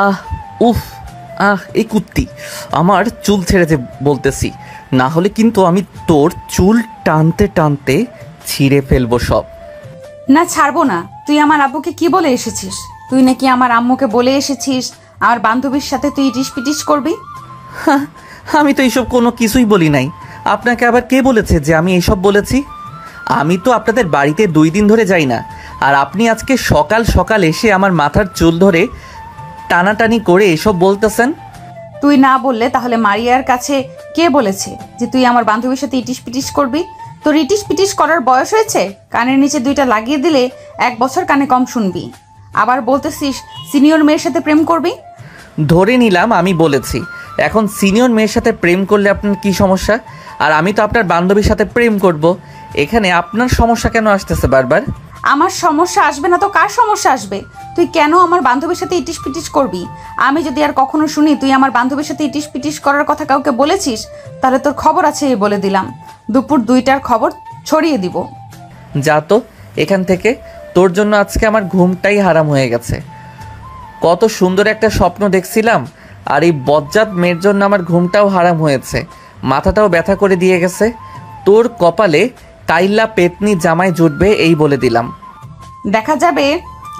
আহ উফ এই কুত্তি আমার চুল ছেড়ে দে বলতেছি, না হলে কিন্তু আমি তোর চুল টানতে টানতে ছিঁড়ে ফেলবো সব। না ছাড়বো না। তুই আমার আব্বুকে কি বলে এসেছিস? তুই নাকি আমার আম্মুকে বলে এসেছিস আমার বান্ধবীর সাথে তুই ইটিস পিটিস করবি। হ্যাঁ, আমি তো এইসব কোনো কিছুই বলি নাই। আপনাকে আবার কে বলেছে যে আমি এইসব বলেছি? আমি তো আপনাদের বাড়িতে 2 দিন ধরে যাই না, আর আপনি আজকে সকাল সকাল এসে আমার মাথার চুল ধরে টানাটানি করে এসব বলতেছেন। তুই না বললে তাহলে মারিয়ার কাছে কে বলেছে যে তুই আমার বান্ধবীর সাথে ইটিস পিটিস করবি? তোর ইটিস পিটিস করার বয়স হয়েছে? কানের নিচে 2টা লাগিয়ে দিলে 1 বছর কানে কম শুনবি। আবার বলতেছিস সিনিয়র মেয়ের সাথে প্রেম করবি। ধরে নিলাম আমি বলেছি, এখন সিনিয়র মেয়ের সাথে প্রেম করলে আপনার কি সমস্যা? আর আমি তো আপনার বান্ধবীর সাথে প্রেম করব, এখানে আপনার সমস্যা কেন আসতেছে বারবার? আমার সমস্যা আসবে না তো কার সমস্যা আসবে? তুই কেন আমার বান্ধবীর সাথে ইটিস পিটিস করবি? আমি যদি আর কখনো শুনি তুই আমার বান্ধবীর সাথে ইটিস পিটিস করার কথা কাউকে বলেছিস, তাহলে তোর খবর আছে এই বলে দিলাম। দুপুর 2টার খবর ছড়িয়ে দিব। যা তো এখান থেকে, তোর জন্য আজকে আমার ঘুমটাই হারাম হয়ে গেছে। কত সুন্দর একটা স্বপ্ন দেখছিলাম, আর এই বজ্জাত মেয়ের জন্য আমার ঘুমটাও হারাম হয়েছে, মাথাটাও ব্যথা করে দিয়ে গেছে। তোর কপালে কাইল্লা পেতনি জামাই জুটবে এই বলে দিলাম। দেখা যাবে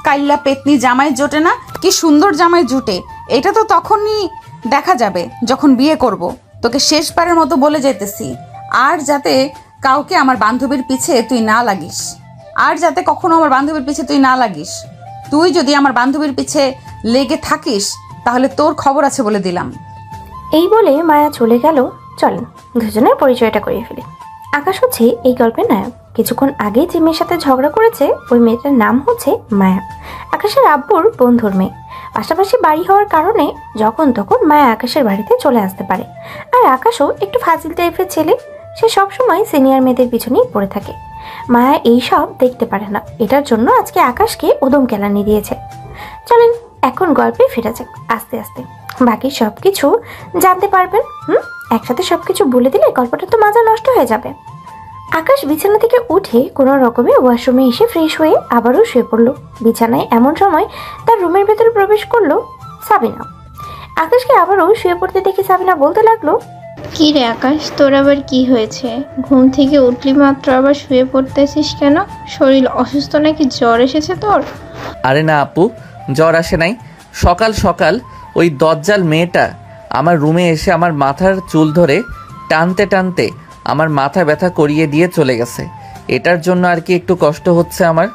কাইল্লা পেতনি জামাই জোটে না কি সুন্দর জামাই জুটে, এটা তো তখনই দেখা যাবে যখন বিয়ে করব। তোকে শেষবারের মতো বলে যেতেছি, আর যাতে কাউকে আমার বান্ধবীর পিছে তুই না লাগিস, আর যাতে কখনো আমার বান্ধবীর পিছে তুই না লাগিস। তুই যদি আমার বান্ধবীর পিছে লেগে থাকিস তাহলে তোর খবর আছে বলে দিলাম। এই বলে মায়া চলে গেল। চলেন দুজনের পরিচয়টা করিয়ে ফেলি। আকাশ হচ্ছে এই গল্পের নায়ক। কিছুক্ষণ আগে যে মেয়ের সাথে ঝগড়া করেছে ওই মেয়েটার নাম হচ্ছে মায়া, আকাশের আব্বুর বন্ধুর মেয়ে। পাশাপাশি বাড়ি হওয়ার কারণে যখন তখন মায়া আকাশের বাড়িতে চলে আসতে পারে। আর আকাশও একটু ফাজিল টাইপের ছেলে, সে সবসময় সিনিয়র মেয়েদের পিছনেই পড়ে থাকে। মায়া এই সব দেখতে পারে না, এটার জন্য আজকে আকাশকে উদম কেলানি দিয়েছে। চলেন এখন গল্পে ফেরা যাক আস্তে আস্তে, বাকি সব কিছু জানতে পারবেন। একসাথে সব কিছু বলে দিলে গল্পটা তো মজা নষ্ট হয়ে যাবে। আকাশ বিছানা থেকে উঠে কোনো রকমে ওয়াশরুমে এসে ফ্রেশ হয়ে আবারও শুয়ে পড়ল বিছানায়। এমন সময় তার রুমের ভেতরে প্রবেশ করলো সাবিনা। আকাশকে আবারও শুয়ে পড়তে দেখে সাবিনা বলতে লাগলো, কি রে আকাশ, তোর আবার কি হয়েছে? ঘুম থেকে উঠলি মাত্র আবার শুয়ে পড়তেছিস কেন? শরীর অসুস্থ নাকি জ্বর এসেছে তোর? আরে না আপু, জ্বর আসে নাই। সকাল সকাল ওই দজ্জাল মেয়েটা আমার রুমে এসে আমার মাথার চুল ধরে টানতে টানতে আমার মাথা ব্যথা করিয়ে দিয়ে চলে গেছে। এটার জন্য আর কি একটু কষ্ট হচ্ছে আমার।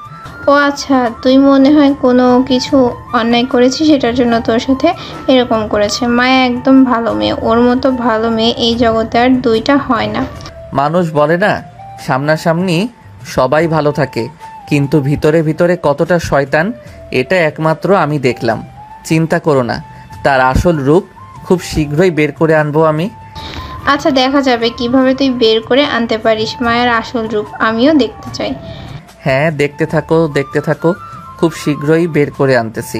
ও আচ্ছা, তুই মনে হয় কোনো কিছু অন্যায় করেছিস, সেটার জন্য তোর সাথে এরকম করেছে। মায়া একদম ভালো মেয়ে, ওর মতো ভালো মেয়ে এই জগতে আর 2টা হয় না। মানুষ বলে না সামনাসামনি সবাই ভালো থাকে, কিন্তু ভিতরে ভিতরে কতটা শয়তান এটা একমাত্র আমি দেখলাম। চিন্তা করো না, তার আসল রূপ খুব শীঘ্রই বের করে আনবো আমি। আচ্ছা, দেখা যাবে কিভাবে তুই বের করে আনতে পারিস মায়ের আসল রূপ, আমিও দেখতে চাই। হ্যাঁ, দেখতে থাকো দেখতে থাকো, খুব শীঘ্রই বের করে আনতেছি।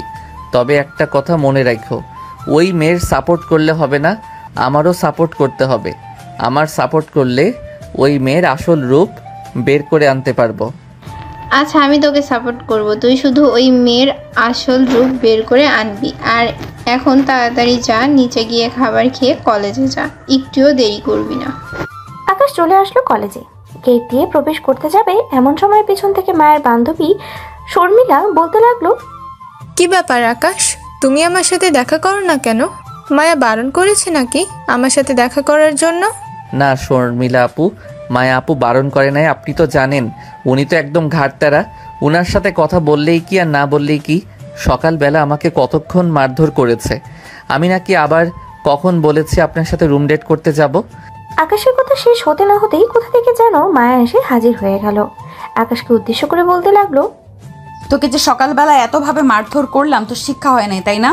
তবে একটা কথা মনে রাখো, ওই মেয়ের সাপোর্ট করলে হবে না, আমারও সাপোর্ট করতে হবে। আমার সাপোর্ট করলে ওই মেয়ের আসল রূপ বের করে আনতে পারবো। আচ্ছা, আমি তোকে সাপোর্ট করব, তুই শুধু ওই মেয়ের আসল রূপ বের করে আনবি। আর এখন তাড়াতাড়ি যা, নিচে গিয়ে খাবার খেয়ে কলেজে যা, একটুও দেরি করবি না। আকাশ চলে আসলো কলেজে। গেট দিয়ে প্রবেশ করতে যাবে এমন সময় পেছন থেকে মায়ের বান্ধবী শর্মিলা বলতে লাগলো, কি ব্যাপার আকাশ, তুমি আমার সাথে দেখা করো না কেন? মায়া বারণ করেছে নাকি আমার সাথে দেখা করার জন্য? না শর্মিলা আপু, মায়া আপু বারণ করে নাই। আপনি তো জানেন উনি তো একদম ঘাটতারা, উনার সাথে কথা বললেই কি আর না বললেই কি। সকালবেলা আমাকে কতক্ষণ মারধর করেছে। আমি নাকি আবার কখন বলেছি আপনার সাথে রুম ডেট করতে যাব। আকাশের কথা শেষ হতে না হতেই কোথা থেকে যেন মায়া এসে হাজির হয়ে গেল। আকাশকে উদ্দেশ্য করে বলতে লাগলো, তোকে যে সকালবেলা এতভাবে মারধর করলাম তোর শিক্ষা হয় নাই তাই না?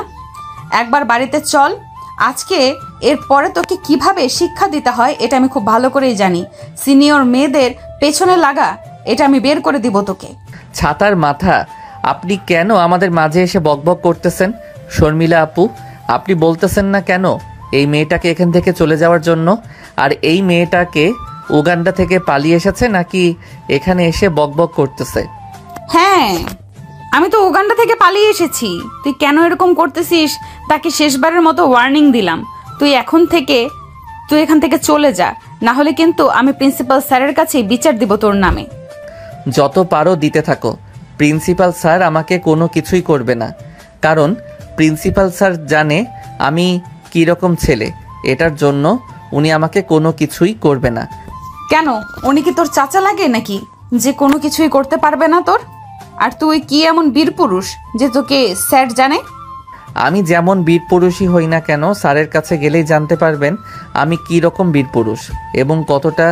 একবার বাড়িতে চল, আজকে এরপরে তোকে কিভাবে শিক্ষা দিতে হয় এটা আমি খুব ভালো করেই জানি। সিনিয়র মেয়েদের পেছনে লাগা এটা আমি বের করে দিব তোকে। ছাতার মাথা, আপনি কেন আমাদের মাঝে এসে বকবক করতেছেন? শর্মিলা আপু, আপনি বলতেছেন না কেন এই মেয়েটাকে এখান থেকে চলে যাওয়ার জন্য? আর এই মেয়েটাকে উগান্ডা থেকে পালিয়ে এসেছে নাকি এখানে এসে বকবক করতেছে? হ্যাঁ, আমি তো উগান্ডা থেকে পালিয়ে এসেছি। তুই কেন এরকম করতেছিস তাকে শেষবারের মতো ওয়ার্নিং দিলাম। তুই এখান থেকে চলে যা, না হলে কিন্তু আমি প্রিন্সিপাল স্যারের কাছে বিচার দিব তোর নামে। যত পারো দিতে থাকো। প্রিন্সিপাল স্যার আমাকে কোনো কিছুই করবে না, কারণ প্রিন্সিপাল স্যার জানে আমি কী রকম ছেলে। এটার জন্য উনি আমাকে কোনো কিছুই করবে না। কেন, উনি কি তোর চাচা লাগে নাকি যে কোনো কিছুই করতে পারবে না তোর? আর তুই কি এমন বীর পুরুষ যে তোকে স্যার জানে? আমি যেমন বীর পুরুষই হই না কেন, স্যারের কাছে গেলেই জানতে পারবেন আমি কী রকম বীর পুরুষ এবং কতটা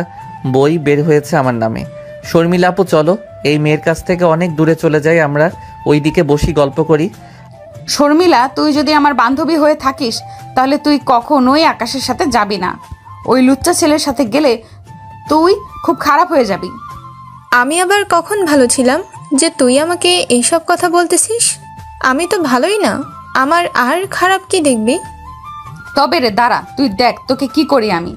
বই বের হয়েছে আমার নামে। শর্মিলা আপু, চলো এই মেয়ের কাছ থেকে অনেক দূরে চলে যাই, আমরা ওইদিকে বসি গল্প করি। শর্মিলা, তুই যদি আমার বান্ধবী হয়ে থাকিস তাহলে তুই কখনোই আকাশের সাথে যাবি না। ওই লুচ্চা ছেলের সাথে গেলে তুই খুব খারাপ হয়ে যাবি। আমি আবার কখন ভালো ছিলাম যে তুই আমাকে এইসব কথা বলতেছিস? আমি তো ভালোই না, আমার আর খারাপ কি দেখবি? তবে রে দাঁড়া, তুই দেখ তোকে কি করি আমি।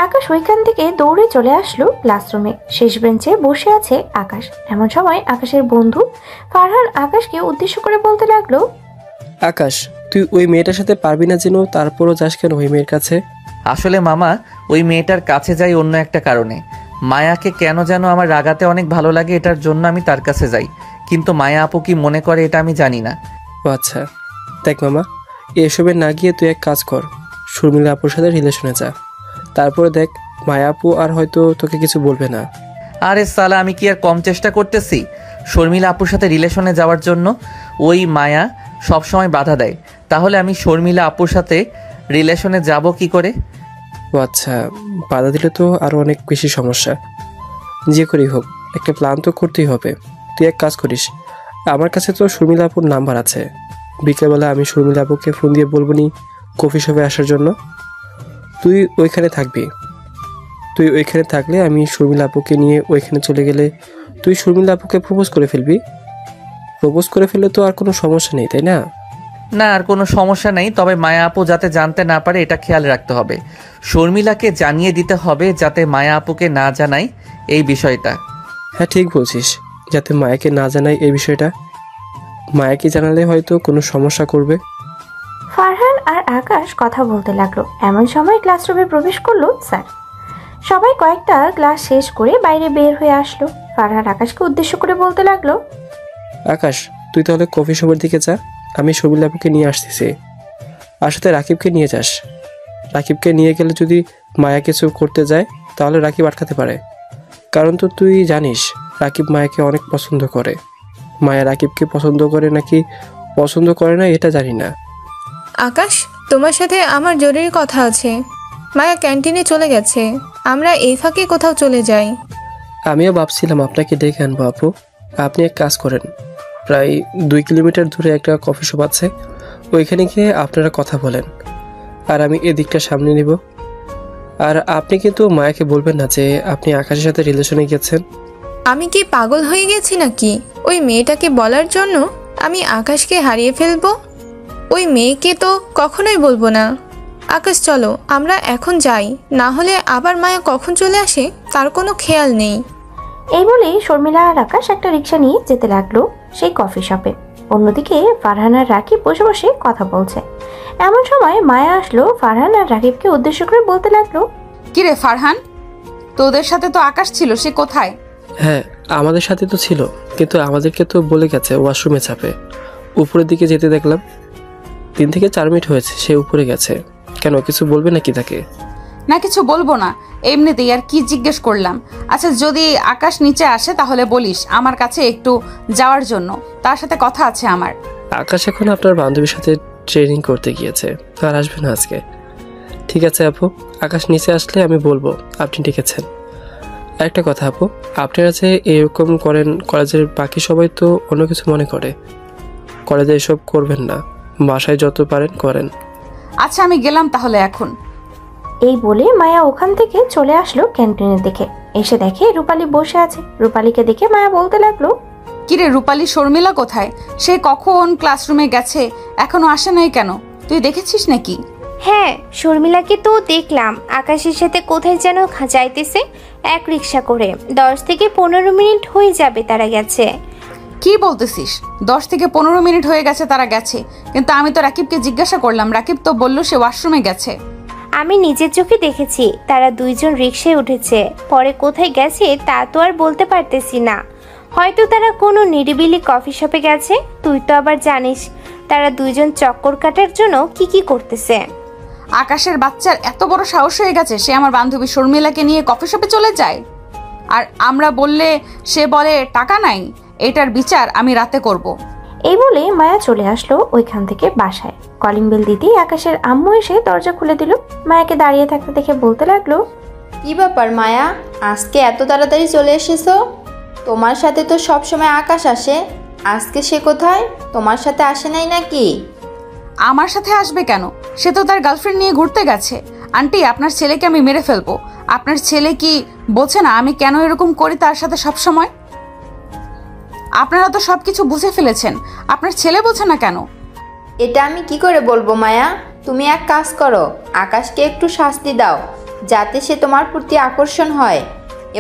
আকাশ ওইখান থেকে দৌড়ে চলে আসলো ক্লাসরুমে। শেষ বেঞ্চে বসে আছে আকাশ। এমন সময় আকাশের বন্ধু ফারহান আকাশকে উদ্দেশ্য করে বলতে লাগলো, আকাশ, তুই ওই মেয়েটার সাথে পারবি না যেন, তারপরও যাস কেন ওই মেয়ের কাছে? আসলে মামা, ওই মেয়েটার কাছে যাই অন্য একটা কারণে। মায়াকে কেন যেন আমার রাগাতে অনেক ভালো লাগে, এটার জন্য আমি তার কাছে যাই। কিন্তু মায়া আপু কি মনে করে এটা আমি জানি না। ও আচ্ছা, দেখ মামা, এসবে না গিয়ে তুই এক কাজ কর, শর্মিলা আপুর সাথে রিলেশনে যা। তারপরে দেখ, মায়া আপু আর হয়তো তোকে কিছু বলবে না। আরে সালা, আমি কি আর কম চেষ্টা করতেছি শর্মিলা আপুর সাথে রিলেশনে যাওয়ার জন্য? ওই মায়া সবসময় বাধা দেয়, তাহলে আমি শর্মিলা আপুর সাথে রিলেশনে যাব কি করে? ও আচ্ছা, বাধা দিলে তো আরও অনেক বেশি সমস্যা। যে করেই হোক একটা প্ল্যান তো করতেই হবে। তুই এক কাজ করিস, আমার কাছে তো শর্মিলা আপুর নাম্বার আছে। বিকেলবেলা আমি শর্মিলা আপুকে ফোন দিয়ে বলবো নি কফি শপে আসার জন্য। তুই ওইখানে থাকবি। তুই ওইখানে থাকলে আমি শর্মিলা আপুকে নিয়ে ওইখানে চলে গেলে তুই শর্মিলা আপুকে প্রপোজ করে ফেলবি। প্রপোজ করে ফেললে তো আর কোনো সমস্যা নেই, তাই না? না, আর কোনো সমস্যা নেই, তবে মায়া আপু যাতে জানতে না পারে এটা খেয়াল রাখতে হবে। শর্মিলাকে জানিয়ে দিতে হবে যাতে মায়া আপুকে না জানাই এই বিষয়টা। হ্যাঁ ঠিক বলছিস, যাতে মায়াকে না জানাই এই বিষয়টা। মায়াকে জানালে হয়তো কোনো সমস্যা করবে। ফারহান আর আকাশ কথা বলতে লাগলো। এমন সময় ক্লাসরুমে প্রবেশ করলো স্যার। সবাই কয়েকটা ক্লাস শেষ করে বাইরে বের হয়ে আসলো। ফারহান আকাশকে উদ্দেশ্য করে বলতে লাগলো, আকাশ, তুই তাহলে কফি শপের দিকে যা, আমি শর্মিলা আপুকে নিয়ে আসতেছি। আর সাথে রাকিবকে নিয়ে যাস। রাকিবকে নিয়ে গেলে যদি মায়া কিছু করতে যায় তাহলে রাকিব আটকাতে পারে। কারণ তো তুই জানিস রাকিব মায়াকে অনেক পছন্দ করে। মায়া রাকিবকে পছন্দ করে নাকি পছন্দ করে না এটা জানি না। আকাশ, তোমার সাথে আমার জরুরি কথা আছে। মায়া ক্যান্টিনে চলে গেছে, আমরা এই ফাঁকে কোথাও চলে যাই। আমিও ভাবছিলাম আপনাকে ডেকে আনবো আপু। আপনি এক কাজ করেন, প্রায় 2 কিলোমিটার দূরে একটা কফি শপ আছে, ওইখানে গিয়ে আপনারা কথা বলেন, আর আমি এদিকটা সামনে নিব। আর আপনি কিন্তু মায়াকে বলবেন না যে আপনি আকাশের সাথে রিলেশনে গেছেন। আমি কি পাগল হয়ে গেছি নাকি ওই মেয়েটাকে বলার জন্য আমি আকাশকে হারিয়ে ফেলবো? ওই মেয়েকে তো কখনোই বলবো না। আকাশ, চলো আমরা এখন যাই, না হলে আবার মায়া কখন চলে আসে তার কোনো খেয়াল নেই। এই বলেই শর্মিলা আর আকাশ একটা রিক্সা নিয়ে যেতে লাগলো সেই কফি শপে। অন্যদিকে ফারহান আর রাকিব বসে বসে কথা বলছে। এমন সময় মায়া আসলো। ফারহান আর রাকিবকে উদ্দেশ্য করে বলতে লাগলো, কিরে ফারহান, তোদের সাথে তো আকাশ ছিল, সে কোথায়? হ্যাঁ, আমাদের সাথে তো ছিল, কিন্তু আমাদেরকে তো বলে গেছে ওয়াশরুমে চাপে। উপরের দিকে যেতে দেখলাম, 3 থেকে 4 মিনিট হয়েছে সে উপরে গেছে। কেন, কিছু বলবে নাকি তাকে? না, কিছু বলবো না, এমনিতেই আর কি জিজ্ঞেস করলাম। আচ্ছা, যদি আকাশ নিচে আসে তাহলে বলিস আমার কাছে একটু যাওয়ার জন্য, তার সাথে কথা আছে আমার। আকাশ এখন আপনার বান্ধবীর সাথে ট্রেনিং করতে গিয়েছে, আর আসবে না আজকে। ঠিক আছে আপু, আকাশ নিচে আসলে আমি বলবো আপনি ডেকেছেন। একটা কথা আপু, আপনারা যে এরকম করেন, কলেজের বাকি সবাই তো অন্য কিছু মনে করে। কলেজে এসব করবেন না, বাসায় যত পারেন করেন। আচ্ছা, আমি গেলাম তাহলে এখন। এই বলে মায়া ওখান থেকে চলে আসলো ক্যান্টিনের দিকে। এসে দেখে রূপালী বসে আছে। রূপালীকে দেখে মায়া বলতে লাগলো, কিরে রূপালী, শর্মিলা কোথায়? সে কখন ক্লাসরুমে গেছে, এখনো আসে নাই কেন? তুই দেখেছিস নাকি? হ্যাঁ, শর্মিলাকে তো দেখলাম আকাশের সাথে কোথায় যেন যাইতেছে এক রিক্সা করে। 10 থেকে 15 মিনিট হয়ে যাবে তারা গেছে। কি বলতেছিস? 10 থেকে 15 মিনিট হয়ে গেছে তারা গেছে, কিন্তু আমি তো রাকিবকে জিজ্ঞাসা করলাম, রাকিব তো বলল সে ওয়াশরুমে গেছে। আমি নিজের চোখে দেখেছি তারা দুইজন রিকশায় উঠেছে, পরে কোথায় গেছে তা তো আর বলতে পারতেছি না। হয়তো তারা কোনো নিরিবিলি কফি শপে গেছে। তুই তো আবার জানিস তারা দুইজন চক্কর কাটার জন্য কি করতেছে। আকাশের বাচ্চার এত বড় সাহস হয়ে গেছে, সে আমার বান্ধবী শর্মিলাকে নিয়ে কফি শপে চলে যায়, আর আমরা বললে সে বলে টাকা নাই। এটার বিচার আমি রাতে করব। এই বলে মায়া চলে আসলো ওইখান থেকে বাসায়। কলিং বেল দিতেই আকাশের আম্মু এসে দরজা খুলে দিল। মায়াকে দাঁড়িয়ে থাকতে দেখে বলতে লাগলো, কি ব্যাপার মায়া, আজকে এত তাড়াতাড়ি চলে এসেছো? তোমার সাথে তো সব সময় আকাশ আসে, আজকে সে কোথায়? তোমার সাথে আসে নাই নাকি? আমার সাথে আসবে কেন? সে তো তার গার্লফ্রেন্ড নিয়ে ঘুরতে গেছে। আন্টি, আপনার ছেলেকে আমি মেরে ফেলবো। আপনার ছেলে কি বোঝে না আমি কেন এরকম করি তার সাথে সব সময়? আপনারা তো সবকিছু বুঝে ফেলেছেন, আপনার ছেলে বোঝে না কেন? এটা আমি কি করে বলবো মায়া? তুমি এক কাজ করো, আকাশকে একটু শাস্তি দাও, যাতে সে তোমার প্রতি আকর্ষণ হয়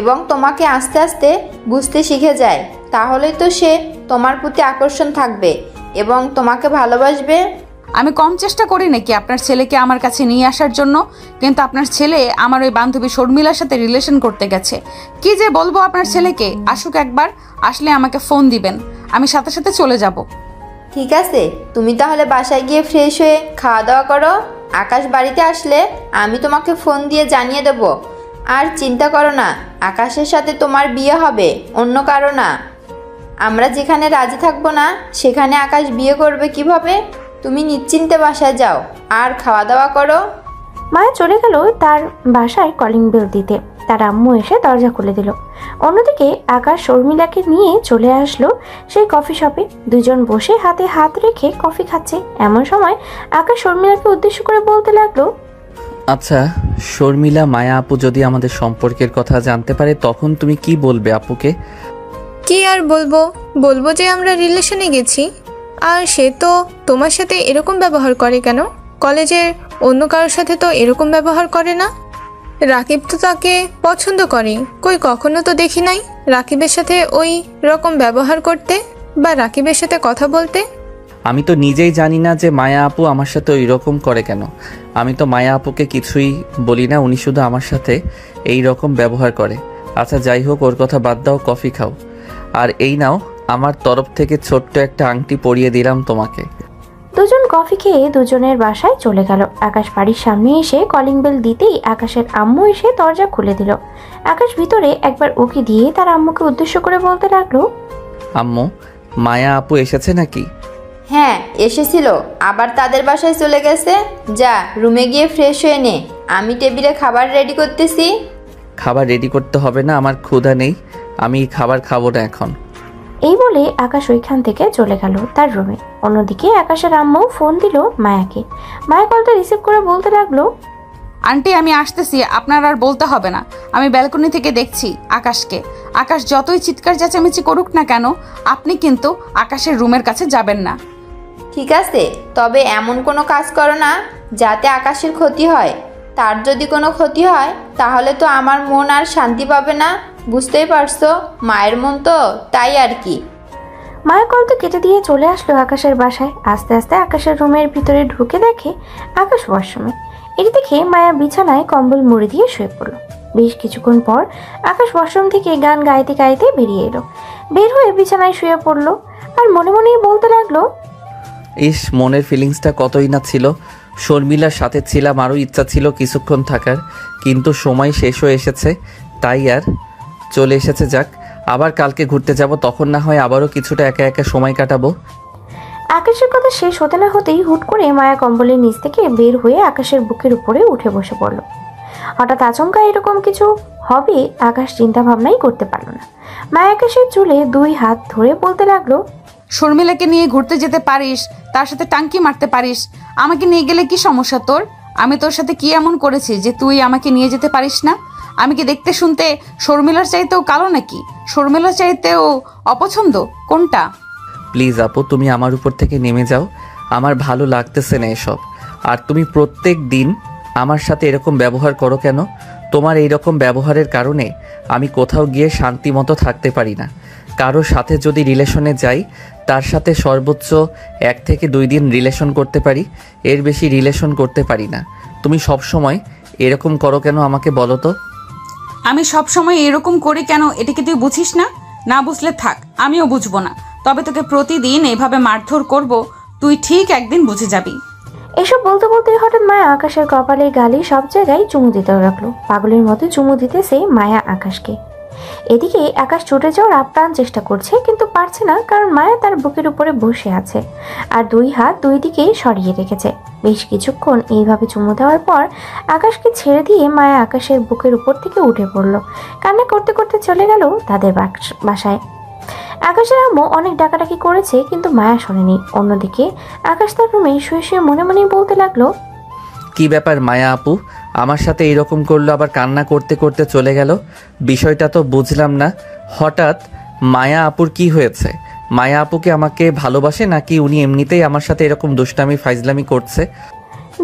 এবং তোমাকে আস্তে আস্তে বুঝতে শিখে যায়। তাহলেই তো সে তোমার প্রতি আকর্ষণ থাকবে এবং তোমাকে ভালোবাসবে। আমি কম চেষ্টা করি নাকি আপনার ছেলেকে আমার কাছে নিয়ে আসার জন্য? কিন্তু আপনার ছেলে আমার ওই বান্ধবী শর্মিলার সাথে রিলেশন করতে গেছে। কি যে বলবো আপনার ছেলেকে? আসুক একবার, আসলে আমাকে ফোন দিবেন, আমি সাথে সাথে চলে যাব। ঠিক আছে, তুমি তাহলে বাসায় গিয়ে ফ্রেশ হয়ে খাওয়া দাওয়া করো। আকাশ বাড়িতে আসলে আমি তোমাকে ফোন দিয়ে জানিয়ে দেব। আর চিন্তা করো না, আকাশের সাথে তোমার বিয়ে হবে, অন্য কারো না। আমরা যেখানে রাজি থাকবো না সেখানে আকাশ বিয়ে করবে কিভাবে? তুমি নিশ্চিন্তে বাসায় যাও আর খাওয়া দাওয়া করো। মায়া চলে গেল তার বাসায় কলিং বেল দিতে। তার আম্মু এসে দরজা খুলে দিল। অন্যদিকে আকাশ শর্মিলাকে নিয়ে চলে আসলো সেই কফি শপে। দুজন বসে হাতে হাত রেখে কফি খাচ্ছে। এমন সময় আকাশ শর্মিলাকে উদ্দেশ্য করে বলতে লাগলো, আচ্ছা শর্মিলা, মায়া আপু যদি আমাদের সম্পর্কের কথা জানতে পারে তখন তুমি কি বলবে আপুকে? কি আর বলবো, বলবো যে আমরা রিলেশনে গেছি। আর সে তো তোমার সাথে এরকম ব্যবহার করে কেন? কলেজের অন্য কারোর সাথে তো এরকম ব্যবহার করে না। রাকিব তো তাকে পছন্দ করে, কই কখনো তো দেখি নাই রাকিবের সাথে ওই রকম ব্যবহার করতে বা রাকিবের সাথে কথা বলতে। আমি তো নিজেই জানি না যে মায়া আপু আমার সাথে ওই রকম করে কেন। আমি তো মায়া আপুকে কিছুই বলি না, উনি শুধু আমার সাথে এই রকম ব্যবহার করে। আচ্ছা যাই হোক, ওর কথা বাদ দাও, কফি খাও। আর এই নাও, আমার তরফ থেকে ছোট্ট একটা আংটি পরিয়ে দিলাম তোমাকে। দুজন কফি খেয়ে দুজনের বাসায় চলে গেল। আকাশ বাড়ির সামনে এসে কলিং বেল দিতেই আকাশের আম্মু এসে দরজা খুলে দিল। আকাশ ভিতরে একবার উকি দিয়ে তার আম্মুকে উদ্দেশ্য করে বলতে লাগলো, আম্মু, মায়া আপু এসেছে নাকি? হ্যাঁ এসেছিল, আবার তাদের বাসায় চলে গেছে। যা রুমে গিয়ে ফ্রেশ হয়ে নে, আমি টেবিলে খাবার রেডি করতেছি। খাবার রেডি করতে হবে না, আমার ক্ষুধা নেই, আমি খাবার খাবো না এখন। এই বলে আকাশ ওইখান থেকে চলে গেল তার রুমে। অন্যদিকে আকাশের আম্মু ফোন দিল মায়াকে। মায়া কলটা রিসিভ করে বলতে লাগলো, আন্টি আমি আসতেছি, আপনার আর বলতে হবে না। আমি ব্যালকনি থেকে দেখছি আকাশকে। আকাশ যতই চিৎকার চেঁচামেচি করুক না কেন, আপনি কিন্তু আকাশের রুমের কাছে যাবেন না। ঠিক আছে, তবে এমন কোনো কাজ করো না যাতে আকাশের ক্ষতি হয়। তার যদি কোনো ক্ষতি হয় তাহলে তো আমার মন আর শান্তি পাবে না, বুঝতেই পারছো? মায়ের মন তো, তাই আর কি। মায়া কলটা কেটে দিয়ে চলে আসলো আকাশের বাসায়। আস্তে আস্তে আকাশের রুমের ভিতরে ঢুকে দেখে আকাশ ওয়াশরুমে। এটি দেখে মায়া বিছানায় কম্বল মুড়ি দিয়ে শুয়ে পড়ল। বেশ কিছুক্ষণ পর আকাশ ওয়াশরুম থেকে গান গাইতে গাইতে বেরিয়ে এলো। বের হয়ে বিছানায় শুয়ে পড়লো আর মনে মনেই বলতে লাগলো, ইস, মনের ফিলিংসটা কতই না ছিল। শর্মিলার সাথে ছিলাম, আরও ইচ্ছা ছিল কিছুক্ষণ থাকার, কিন্তু সময় শেষ হয়ে এসেছে, তাই আর চলে এসেছে। যাক, আবার কালকে ঘুরতে যাব, তখন না হয় আবারও কিছুটা একা একা সময় কাটাবো। আকাশের কথা শেষ হতে না হতেই হুট করে মায়া কম্বলের নিচ থেকে বের হয়ে আকাশের বুকের উপরে উঠে বসে পড়ল। হঠাৎ আচমকা এরকম কিছু হবে আকাশ চিন্তা ভাবনাই করতে পারল না। মায়া আকাশের চুলে 2 হাত ধরে বলতে লাগলো, শর্মিলাকে নিয়ে ঘুরতে যেতে পারিস, তার সাথে টাঙ্কি মারতে পারিস, আমাকে নিয়ে গেলে কি সমস্যা তোর? আমি তোর সাথে কি এমন করেছি যে তুই আমাকে নিয়ে যেতে পারিস না? আমি কি দেখতে শুনতে শর্মিলার চাইতেও কালো নাকি? শর্মিলার চাইতেও অপছন্দ কোনটা? প্লিজ আপু, তুমি আমার উপর থেকে নেমে যাও, আমার ভালো লাগতেছে না এসব। আর তুমি প্রত্যেক দিন আমার সাথে এরকম ব্যবহার করো কেন? তোমার এইরকম ব্যবহারের কারণে আমি কোথাও গিয়ে শান্তি মতো থাকতে পারি না। কারো সাথে যদি রিলেশনে যাই, তার সাথে সর্বোচ্চ 1 থেকে 2 দিন রিলেশন করতে পারি, এর বেশি রিলেশন করতে পারি না। তুমি সব সময় এরকম করো কেন আমাকে বলো তো? আমি সব সময় এরকম করি কেন এটা কি তুই বুঝিস না? না বুঝলে থাক, আমিও বুঝবো না। তবে তোকে প্রতিদিন এভাবে মারধর করব, তুই ঠিক একদিন বুঝে যাবি। এসব বলতে বলতে হঠাৎ মায়া আকাশের কপালে গালে সব জায়গায় চুমু দিতে লাগলো। পাগলের মতো চুমু দিতেছে মায়া আকাশকে। এদিকে আকাশ ছুটে যাওয়ার আপ্রাণ চেষ্টা করছে, কিন্তু পারছে না, কারণ মায়া তার বুকের উপরে বসে আছে আর 2 হাত 2 দিকে সরিয়ে রেখেছে। বেশ কিছুক্ষণ এইভাবে চুমু দেওয়ার পর আকাশকে ছেড়ে দিয়ে মায়া আকাশের বুকের উপর থেকে উঠে পড়লো। কান্না করতে করতে চলে গেল তাদের বাসায়। আকাশের আম্মু অনেক ডাকাডাকি করেছে, কিন্তু মায়া শোনেনি। অন্যদিকে আকাশ তার রুমে শুয়ে শুয়ে মনে মনেই বলতে লাগলো, কি ব্যাপার মায়া আপু, আমার সাথে এরকম করলো, আবার কান্না করতে করতে চলে গেল? বিষয়টা তো বুঝলাম না। হঠাৎ মায়া আপুর কি হয়েছে? মায়া আপুকে আমাকে ভালোবাসে নাকি উনি এমনিতেই আমার সাথে এরকম দুষ্টামি ফাইজলামি করছে?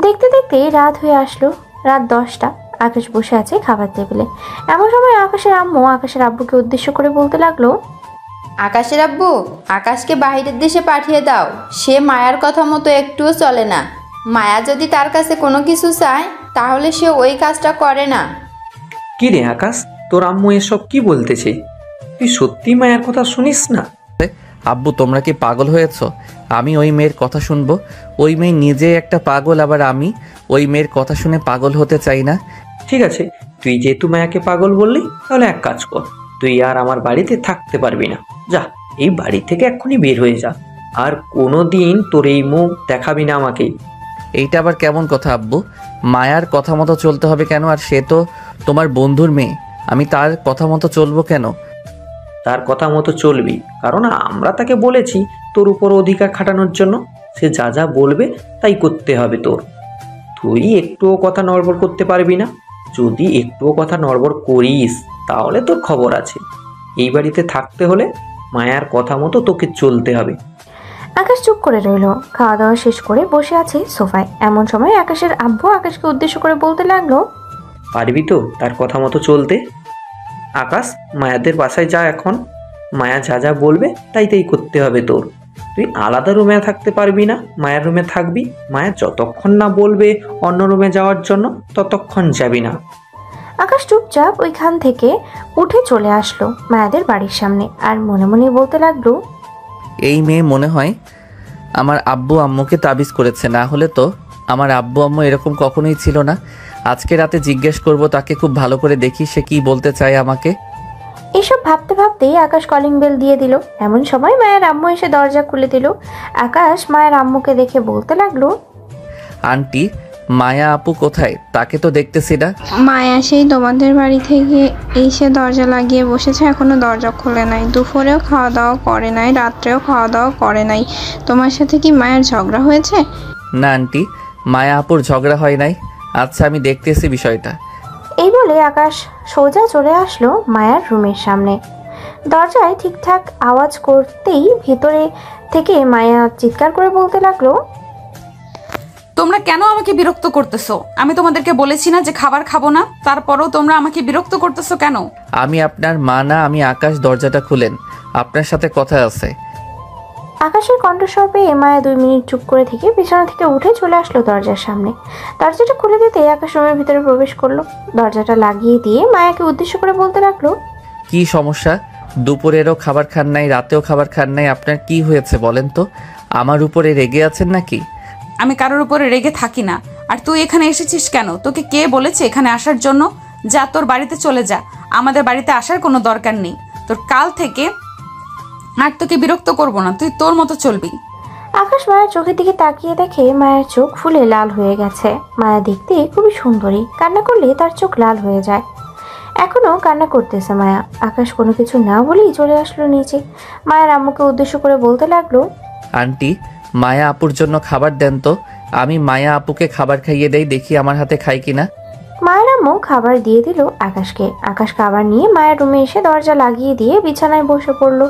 দেখতে দেখতে রাত হয়ে আসলো। রাত 10টা। আকাশ বসে আছে খাবার টেবিলে। এমন সময় আকাশের আম্মু আকাশের আব্বুকে উদ্দেশ্য করে বলতে লাগলো, আকাশের আব্বু, আকাশকে বাহিরের দেশে পাঠিয়ে দাও। সে মায়ার কথা মতো একটুও চলে না। মায়া যদি তার কাছে কোনো কিছু চায় তাহলে সে ওই কাজটা করে না। কি রে আকাশ, তোর আম্মু এসব কি বলতেছে? তুই সত্যি মায়ের কথা শুনিস না? আব্বু তোমরা কি পাগল হয়েছ? আমি ওই মেয়ের কথা শুনবো? ওই মেয়ে নিজে একটা পাগল, আবার আমি ওই মেয়ের কথা শুনে পাগল হতে চাই না। ঠিক আছে, তুই যেহেতু মায়াকে পাগল বললি, তাহলে এক কাজ কর, তুই আর আমার বাড়িতে থাকতে পারবি না। যা, এই বাড়ি থেকে এক্ষুনি বের হয়ে যা। আর কোনো দিন তোর এই মুখ দেখাবি না আমাকে। এইটা আবার কেমন কথা আব্বু? মায়ার কথা মতো চলতে হবে কেন? আর সে তো তোমার বন্ধুর মেয়ে, আমি তার কথা মতো চলবো কেন? তার কথা মতো চলবি, কারণ আমরা তাকে বলেছি তোর উপর অধিকার খাটানোর জন্য। সে যা যা বলবে তাই করতে হবে তোর। তুই একটুও কথা নড়বড় করতে পারবি না। যদি একটুও কথা নড়বড় করিস তাহলে তোর খবর আছে। এই বাড়িতে থাকতে হলে মায়ার কথা মতো তোকে চলতে হবে। আকাশ চুপ করে রইল। খাওয়া দাওয়া শেষ করে বসে আছে সোফায়। এমন সময় আকাশের আব্বু আকাশকে উদ্দেশ্য করে বলতে লাগলো, পারবি তো তার কথা মতো চলতে? আকাশ, মায়াদের বাসায় যা এখন। মায়া যা যা বলবে তাই তাই করতে হবে তোর। তুই আলাদা রুমে থাকতে পারবি না, মায়ের রুমে থাকবি। মায়া যতক্ষণ না বলবে অন্য রুমে যাওয়ার জন্য ততক্ষণ যাবি না। আকাশ চুপচাপ ওইখান থেকে উঠে চলে আসলো মায়াদের বাড়ির সামনে আর মনে মনে বলতে লাগলো, এই মেয়ে মনে হয় আমার আব্বু আম্মুকে তাবিজ করেছে, না হলে তো আমার আব্বু আম্মু এরকম কখনোই ছিল না। আজকে রাতে জিজ্ঞেস করব তাকে, খুব ভালো করে দেখি সে কি বলতে চায় আমাকে। এসব ভাবতে ভাবতেই আকাশ কলিং বেল দিয়ে দিল। এমন সময় মায়ের আম্মু এসে দরজা খুলে দিল। আকাশ মায়ের আম্মুকে দেখে বলতে লাগলো, আন্টি, মায়া আপু কোথায়? তাকে তো দেখতেছি না। মায়া সেই তোমাদের বাড়ি থেকে এসে দরজা লাগিয়ে বসেছে, এখনো দরজা খোলে নাই। দুপুরেও খাওয়া দাওয়া করে নাই, রাত্রেও খাওয়া দাওয়া করে নাই। তোমার সাথে কি মায়ের ঝগড়া হয়েছে? না আন্টি, মায়া আপুর ঝগড়া হয় নাই। আচ্ছা, আমি দেখতেছি বিষয়টা। এই বলে আকাশ সোজা চলে আসলো মায়ার রুমের সামনে। দরজায় ঠিকঠাক আওয়াজ করতেই ভিতরে থেকে মায়া চিৎকার করে বলতে লাগলো, তোমরা কেন আমাকে বিরক্ত করতেছো? আমি তোমাদেরকে বলেছি না যে খাবার খাবো না, তারপরও তোমরা আমাকে বিরক্ত করতেছো কেন? আমি আপনার মা না, আমি আকাশ। দরজাটা খুলেন, আপনার সাথে কথা আছে। আকাশের কণ্ঠস্বর পেয়ে মায়া 2 মিনিট চুপ করে থেকে বিছানা থেকে উঠে চলে আসলো দরজার সামনে। দরজাটা খুলে দিতে আকাশ রুমের ভিতরে প্রবেশ করলো। দরজাটা লাগিয়ে দিয়ে মায়াকে উদ্দেশ্য করে বলতে লাগলো, কি সমস্যা? দুপুরেরও খাবার খান নাই, রাতেও খাবার খান নাই, আপনার কি হয়েছে বলেন তো? আমার উপরে রেগে আছেন নাকি? আমি কারোর উপরে রেগে থাকি না। আর তুই এখানে এসেছিস কেন? তোকে কে বলেছে এখানে আসার জন্য? যা, তোর বাড়িতে চলে যা। আমাদের বাড়িতে আসার কোনো দরকার নেই। তোর কাল থেকে আর তোকে বিরক্ত করবো না, তুই তোর মতো চলবি। আকাশ মায়ের চোখের দিকে তাকিয়ে দেখে মায়ের চোখ ফুলে লাল হয়ে গেছে। মায়া দেখতে খুবই সুন্দরী, কান্না করলে তার চোখ লাল হয়ে যায়। এখনো কান্না করতেছে মায়া। আকাশ কোনো কিছু না বলেই চলে আসলো নিচে। মায়ের আম্মুকে উদ্দেশ্য করে বলতে লাগলো, আন্টি, মায়া আপুর জন্য খাবার দেন তো। আমি মায়া আপুকে খাবার খাইয়ে দেই, দেখি আমার হাতে খাই কিনা। মায়ের আম্মু খাবার দিয়ে দিল আকাশকে। আকাশ খাবার নিয়ে মায়ের রুমে এসে দরজা লাগিয়ে দিয়ে বিছানায় বসে পড়লো।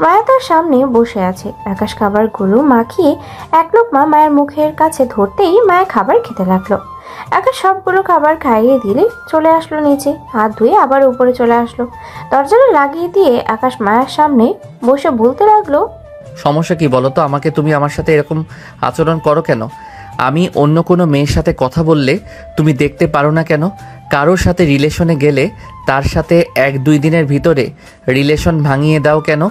মায়া তার সামনে বসে আছে। আকাশ খাবারগুলো মাখিয়ে এক লোকমা মায়ের মুখের কাছে ধরতেই মায়া খাবার খেতে লাগলো। আকাশ সবগুলো খাবার খাইয়ে দিলে চলে আসলো নিচে, হাত ধুয়ে আবার উপরে চলে আসলো। দরজাটা লাগিয়ে দিয়ে আকাশ মায়ার সামনে বসে বলতে লাগলো, সমস্যা কি বলো তো? আমাকে তুমি আমার সাথে এরকম আচরণ করো কেন? আমি অন্য কোনো মেয়ের সাথে কথা বললে তুমি দেখতে পারো না কেন? কারোর সাথে রিলেশনে গেলে তার সাথে 1-2 দিনের ভিতরে রিলেশন ভাঙিয়ে দাও কেন?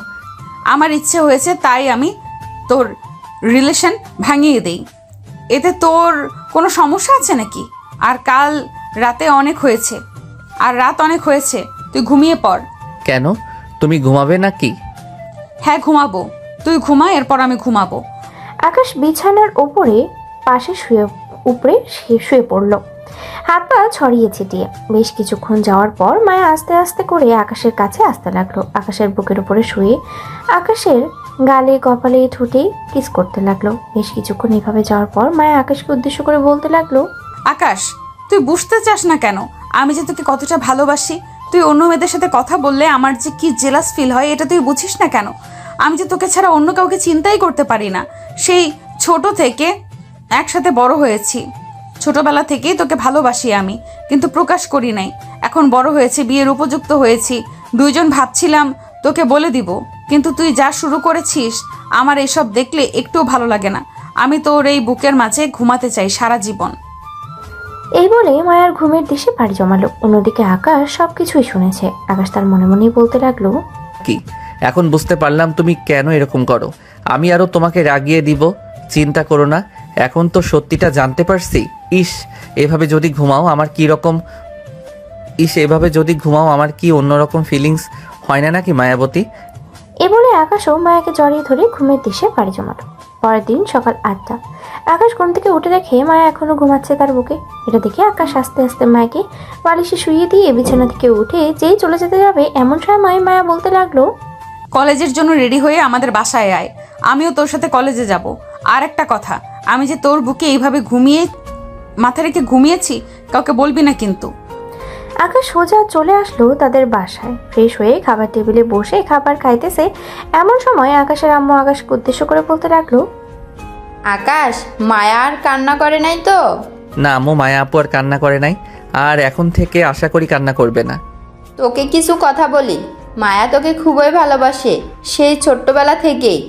আমার ইচ্ছে হয়েছে তাই আমি তোর রিলেশন ভাঙিয়ে দেই। এতে তোর কোনো সমস্যা আছে নাকি? আর কাল রাতে অনেক হয়েছে, আর রাত অনেক হয়েছে, তুই ঘুমিয়ে পড়। কেন? তুমি ঘুমাবে নাকি? হ্যাঁ ঘুমাবো, তুই ঘুমা, এরপর আমি ঘুমাবো। আকাশ বিছানার পাশে শুয়ে পড়ল, হাত পা ছড়িয়ে ছিটিয়ে। বেশ কিছুক্ষণ যাওয়ার পর মায়া আস্তে আস্তে করে আকাশের কাছে আসতে লাগলো। আকাশের বুকের উপরে শুয়ে আকাশের গালে, কপালে, ঠোঁটে কিস করতে লাগলো। বেশ কিছুক্ষণ এভাবে যাওয়ার পর মায়া আকাশকে উদ্দেশ্য করে বলতে লাগলো, আকাশ, তুই বুঝতে চাস না কেন আমি যে তোকে কতটা ভালোবাসি? তুই অন্য মেয়েদের সাথে কথা বললে আমার যে কি জেলাস ফিল হয়, এটা তুই বুঝিস না কেন? আমি যে তোকে ছাড়া অন্য কাউকে চিন্তাই করতে পারি না। সেই ছোট থেকে একসাথে বড় হয়েছি, ছোটবেলা থেকেই তোকে ভালোবাসি আমি, কিন্তু প্রকাশ করি নাই। এখন বড় হয়েছে, বিয়ের উপযুক্ত হয়েছি, দুইজন ভাবছিলাম তোকে বলে দিব, কিন্তু তুই যা শুরু করেছিস আমার এসব দেখলে একটুও ভালো লাগে না। আমি তোর এই বুকের মাঝে ঘুমাতে চাই সারা জীবন। এই বলে মায়ার ঘুমের দেশে পাড়ি জমালো। অন্যদিকে আকাশ সবকিছুই শুনেছে। আকাশ তার মনে মনেই বলতে লাগলো, কি এখন বুঝতে পারলাম তুমি কেন এরকম করো। আমি আরো তোমাকে রাগিয়ে দিব, চিন্তা করো না। এখন তো সত্যিটা জানতে পারছি। এভাবে যদি ঘুমাও আমার কি অন্যরকম ফিলিংস হয় না নাকি মায়াবতী? এ বলে আকাশও মায়াকে জড়িয়ে ধরে ঘুমের দেশে পাড়ি জমালো। পরের দিন সকাল 8টা। আকাশ ঘুম থেকে উঠে দেখে মায়া এখনো ঘুমাচ্ছে তার বুকে। এটা দেখে আকাশ আস্তে আস্তে মায়াকে বালিশে শুইয়ে দিয়ে বিছানা থেকে উঠে যেই চলে যেতে যাবে, এমন সময় মায়া বলতে লাগলো, কলেজের জন্য রেডি হয়ে আমাদের বাসায় আয়, আমিও তোর সাথে কলেজে যাব। আর একটা কথা, আমি যে তোর বুকে এইভাবে মাথা রেখে ঘুমিয়েছি কাউকে বলবি না কিন্তু। আকাশ সোজা চলে আসলো তাদের বাসায়। ফ্রেশ হয়ে খাবার টেবিলে বসে খাবার খাইতেছে, এমন সময় আকাশের আম্মু আকাশকে উদ্দেশ্য করে বলতে লাগলো, আকাশ, মায়া আর কান্না করে নাই তো? না আম্মু, মায়া আপু আর কান্না করে নাই, আর এখন থেকে আশা করি কান্না করবে না। তোকে কিছু কথা বলি, মায়া তোকে খুবই ভালোবাসে, সেই ছোট্টবেলা থেকেই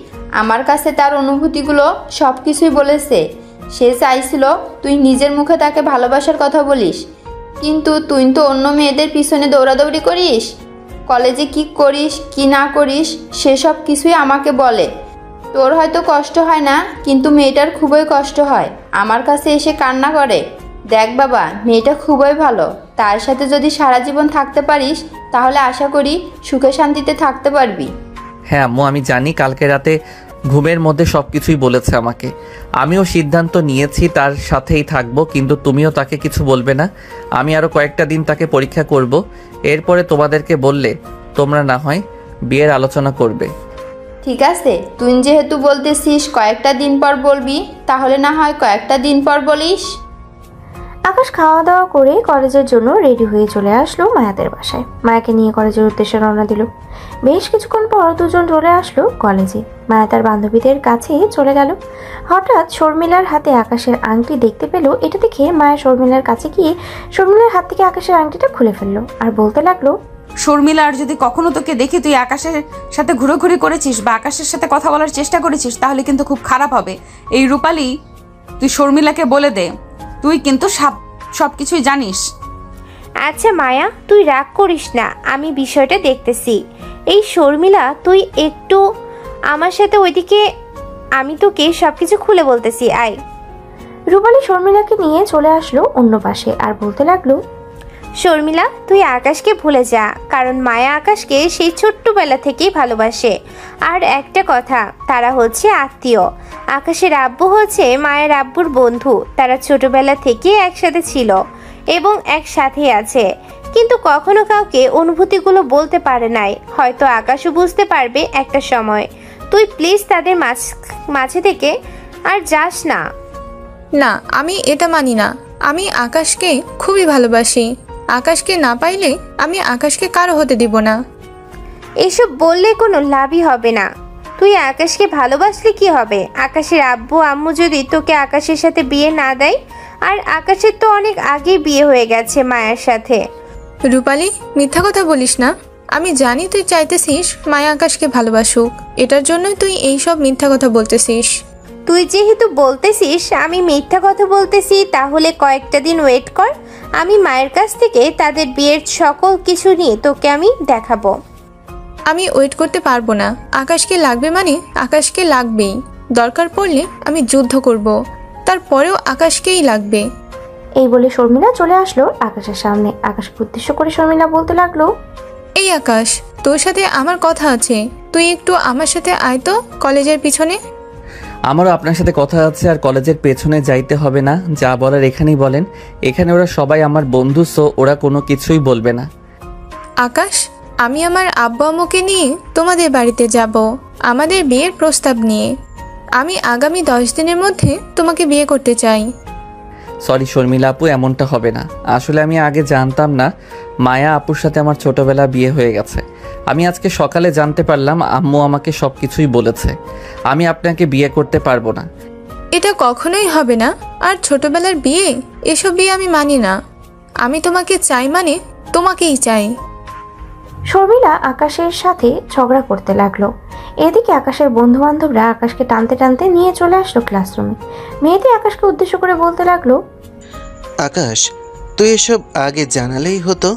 আমার কাছে তার অনুভূতিগুলো সব কিছুই বলেছে। সে চাইছিল তুই নিজের মুখে তাকে ভালোবাসার কথা বলিস, কিন্তু তুই তো অন্য মেয়েদের পিছনে দৌড়াদৌড়ি করিস। কলেজে কি করিস কি না করিস সেসব কিছুই আমাকে বলে। তোর হয়তো কষ্ট হয় না, কিন্তু মেয়েটার খুবই কষ্ট হয়, আমার কাছে এসে কান্না করে। দেখ বাবা, মেয়েটা খুবই ভালো, তার সাথে যদি সারা জীবন থাকতে পারিস তাহলে আশা করি সুখে শান্তিতে থাকতে পারবি। হ্যাঁ আম্মু, আমি জানি কালকে রাতে ঘুমের মধ্যে সব কিছুই বলেছে আমাকে। আমিও সিদ্ধান্ত নিয়েছি তার সাথেই থাকবো, কিন্তু তুমিও তাকে কিছু বলবে না। আমি আরও কয়েকটা দিন তাকে পরীক্ষা করব, এরপরে তোমাদেরকে বললে তোমরা না হয় বিয়ের আলোচনা করবে। ঠিক আছে, তুই যেহেতু বলতেছিস কয়েকটা দিন পর বলবি, তাহলে না হয় কয়েকটা দিন পর বলিস। আকাশ খাওয়া দাওয়া করে কলেজের জন্য রেডি হয়ে চলে আসলো মায়াদের বাসায়। মায়াকে নিয়ে কলেজের উদ্দেশ্যে রওনা দিল। বেশ কিছুক্ষণ পর দুজন চলে আসলো কলেজে। মায়া তার বান্ধবীদের কাছে চলে গেল। হঠাৎ শর্মিলার হাতে আকাশের আংটি দেখতে পেল। এটা দেখে মায়া শর্মিলার কাছে গিয়ে শর্মিলার হাত থেকে আকাশের আংটিটা খুলে ফেললো আর বলতে লাগলো, শর্মিলা, আর যদি কখনো তোকে দেখি তুই আকাশের সাথে ঘুরোঘুরি করেছিস বা আকাশের সাথে কথা বলার চেষ্টা করেছিস, তাহলে কিন্তু খুব খারাপ হবে। এই রূপালী, তুই শর্মিলাকে বলে দে, তুই কিন্তু সব কিছুই জানিস। আচ্ছা মায়া, তুই রাগ করিস না, আমি বিষয়টা দেখতেছি। এই শর্মিলা, তুই একটু আমার সাথে ওইদিকে, আমি তোকে সবকিছু খুলে বলতেছি, আয়। রূপালী শর্মিলাকে নিয়ে চলে আসলো অন্য পাশে আর বলতে লাগলো, শর্মিলা, তুই আকাশকে ভুলে যা, কারণ মায়া আকাশকে সেই ছোট্টবেলা থেকেই ভালোবাসে। আর একটা কথা, তারা হচ্ছে আত্মীয়। আকাশের আব্বু হচ্ছে মায়ের আব্বুর বন্ধু, তারা ছোটবেলা থেকে একসাথে ছিল এবং একসাথেই আছে, কিন্তু কখনো কাউকে অনুভূতিগুলো বলতে পারে নাই। হয়তো আকাশও বুঝতে পারবে একটা সময়। তুই প্লিজ তাদের মাঝে থেকে আর যাস না। না, আমি এটা মানি না। আমি আকাশকে খুবই ভালোবাসি। আকাশকে না পাইলে আমি আকাশকে কারো হতে দিব না। এসব বললে কোনো লাভই হবে না। তুই আকাশকে ভালোবাসলে কি হবে? আকাশের আব্বু আম্মু যদি তোকে আকাশের সাথে বিয়ে না দেয়, আর আকাশের তো অনেক আগে বিয়ে হয়ে গেছে মায়ার সাথে। রূপালী, মিথ্যা কথা বলিস না। আমি জানি তুই চাইতেছিস মায়া আকাশকে ভালোবাসুক, এটার জন্যই তুই এইসব মিথ্যা কথা বলতেছিস। তুই যেহেতু বলতেছিস আমি মিথ্যা কথা বলতেছি, তাহলে কয়েকটা দিন ওয়েট কর। আমি মায়ের কাছ থেকে তাদের বিয়ের সকল কিছু নিয়ে তোকে আমি দেখাবো। আমি ওয়েট করতে পারবো না। আকাশকে লাগবে মানে আকাশকে লাগবেই। দরকার পড়লে আমি যুদ্ধ করব, তারপরেও আকাশকেই লাগবে। এই বলে শর্মিলা চলে আসলো আকাশের সামনে। আকাশকে উদ্দেশ্য করে শর্মিলা বলতে লাগলো, এই আকাশ, তোর সাথে আমার কথা আছে, তুই একটু আমার সাথে আয় তো কলেজের পিছনে। আমারও আপনার সাথে কথা আছে, আর কলেজের পেছনে যাইতে হবে না, যা বলার এখানেই বলেন। এখানে ওরা সবাই আমার বন্ধু, সো ওরা কোনো কিছুই বলবে না। আকাশ, আমি আমার আব্বু আম্মুকে নিয়ে তোমাদের বাড়িতে যাব আমাদের বিয়ের প্রস্তাব নিয়ে। আমি আগামী 10 দিনের মধ্যে তোমাকে বিয়ে করতে চাই। সরি শর্মিলা আপু, এমনটা হবে না। আসলে আমি আগে জানতাম না মায়া আপুর সাথে আমার ছোটবেলা বিয়ে হয়ে গেছে। আমি আজকে সকালে জানতে পারলাম, আম্মু আমাকে সব কিছুই বলেছে। আমি আপনাকে বিয়ে করতে পারবো না। এটা কখনোই হবে না। আর ছোটবেলার বিয়ে, এসব বিয়ে আমি মানি না। আমি তোমাকে চাই মানে তোমাকেই চাই। শর্মিলা আকাশের সাথে ঝগড়া করতে লাগলো। এদিকে আকাশের বন্ধু বান্ধবরা আকাশকে টানতে টানতে নিয়ে চলে আসলো ক্লাসরুমে। মেয়েটি আকাশকে উদ্দেশ্য করে বলতে লাগলো, আকাশ, তুই এসব আগে জানালেই হতো।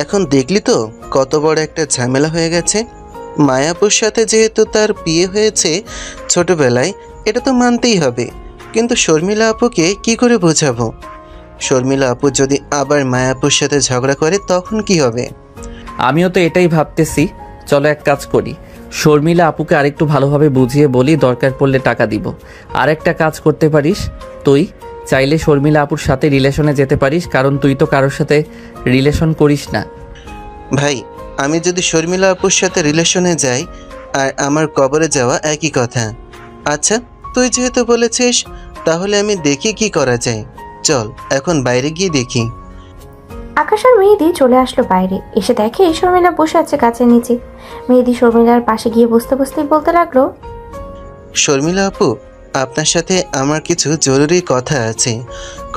এখন দেখলি তো কত বড় একটা ঝামেলা হয়ে গেছে। মায়াপুর সাথে যেহেতু তার বিয়ে হয়েছে ছোটবেলায়, এটা তো মানতেই হবে। কিন্তু শর্মিলা আপুকে কি করে বোঝাবো? শর্মিলা আপু যদি আবার মায়াপুর সাথে ঝগড়া করে তখন কি হবে? আমিও তো এটাই ভাবতেছি। চলো এক কাজ করি, শর্মিলা আপুকে আরেকটু ভালোভাবে বুঝিয়ে বলি, দরকার পড়লে টাকা দিব। আরেকটা কাজ করতে পারিস, তুই চাইলে শর্মিলা আপুর সাথে রিলেশনে যেতে পারিস, কারণ তুই তো কারোর সাথে রিলেশন করিস না। ভাই, আমি যদি শর্মিলা আপুর সাথে রিলেশনে যাই আর আমার কবরে যাওয়া একই কথা। আচ্ছা, তুই যেহেতু বলেছিস, তাহলে আমি দেখি কি করা যায়। চল এখন বাইরে গিয়ে দেখি। আকাশ আর মেহেদি চলে আসলো বাইরে। এসে দেখে শর্মিলা বসে আছে গাছের নিচে। মেহেদি শর্মিলার পাশে গিয়ে বসতে বসতেই বলতে লাগলো, শর্মিলা আপু, আপনার সাথে আমার কিছু জরুরি কথা আছে।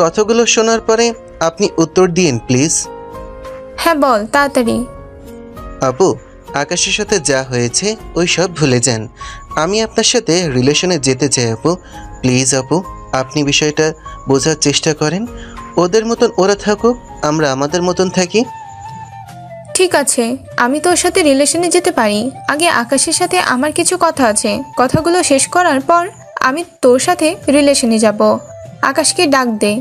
কথাগুলো শোনার পরে আপনি উত্তর দিন প্লিজ। হ্যাঁ বল তাড়াতাড়ি। আপু, আকাশের সাথে যা হয়েছে ওই সব ভুলে যান। আমি আপনার সাথে রিলেশনে যেতে চাই আপু। প্লিজ আপু, আপনি বিষয়টা বোঝার চেষ্টা করেন। ওদের মতন ওরা থাকুক, আমরা আমাদের মতন থাকি। ঠিক আছে, আমি তোর সাথে রিলেশনে যেতে পারি। আগে আকাশের সাথে আমার কিছু কথা আছে, কথাগুলো শেষ করার পর আমি তোর সাথে রিলেশনে যাব। আকাশকে ডাক দে।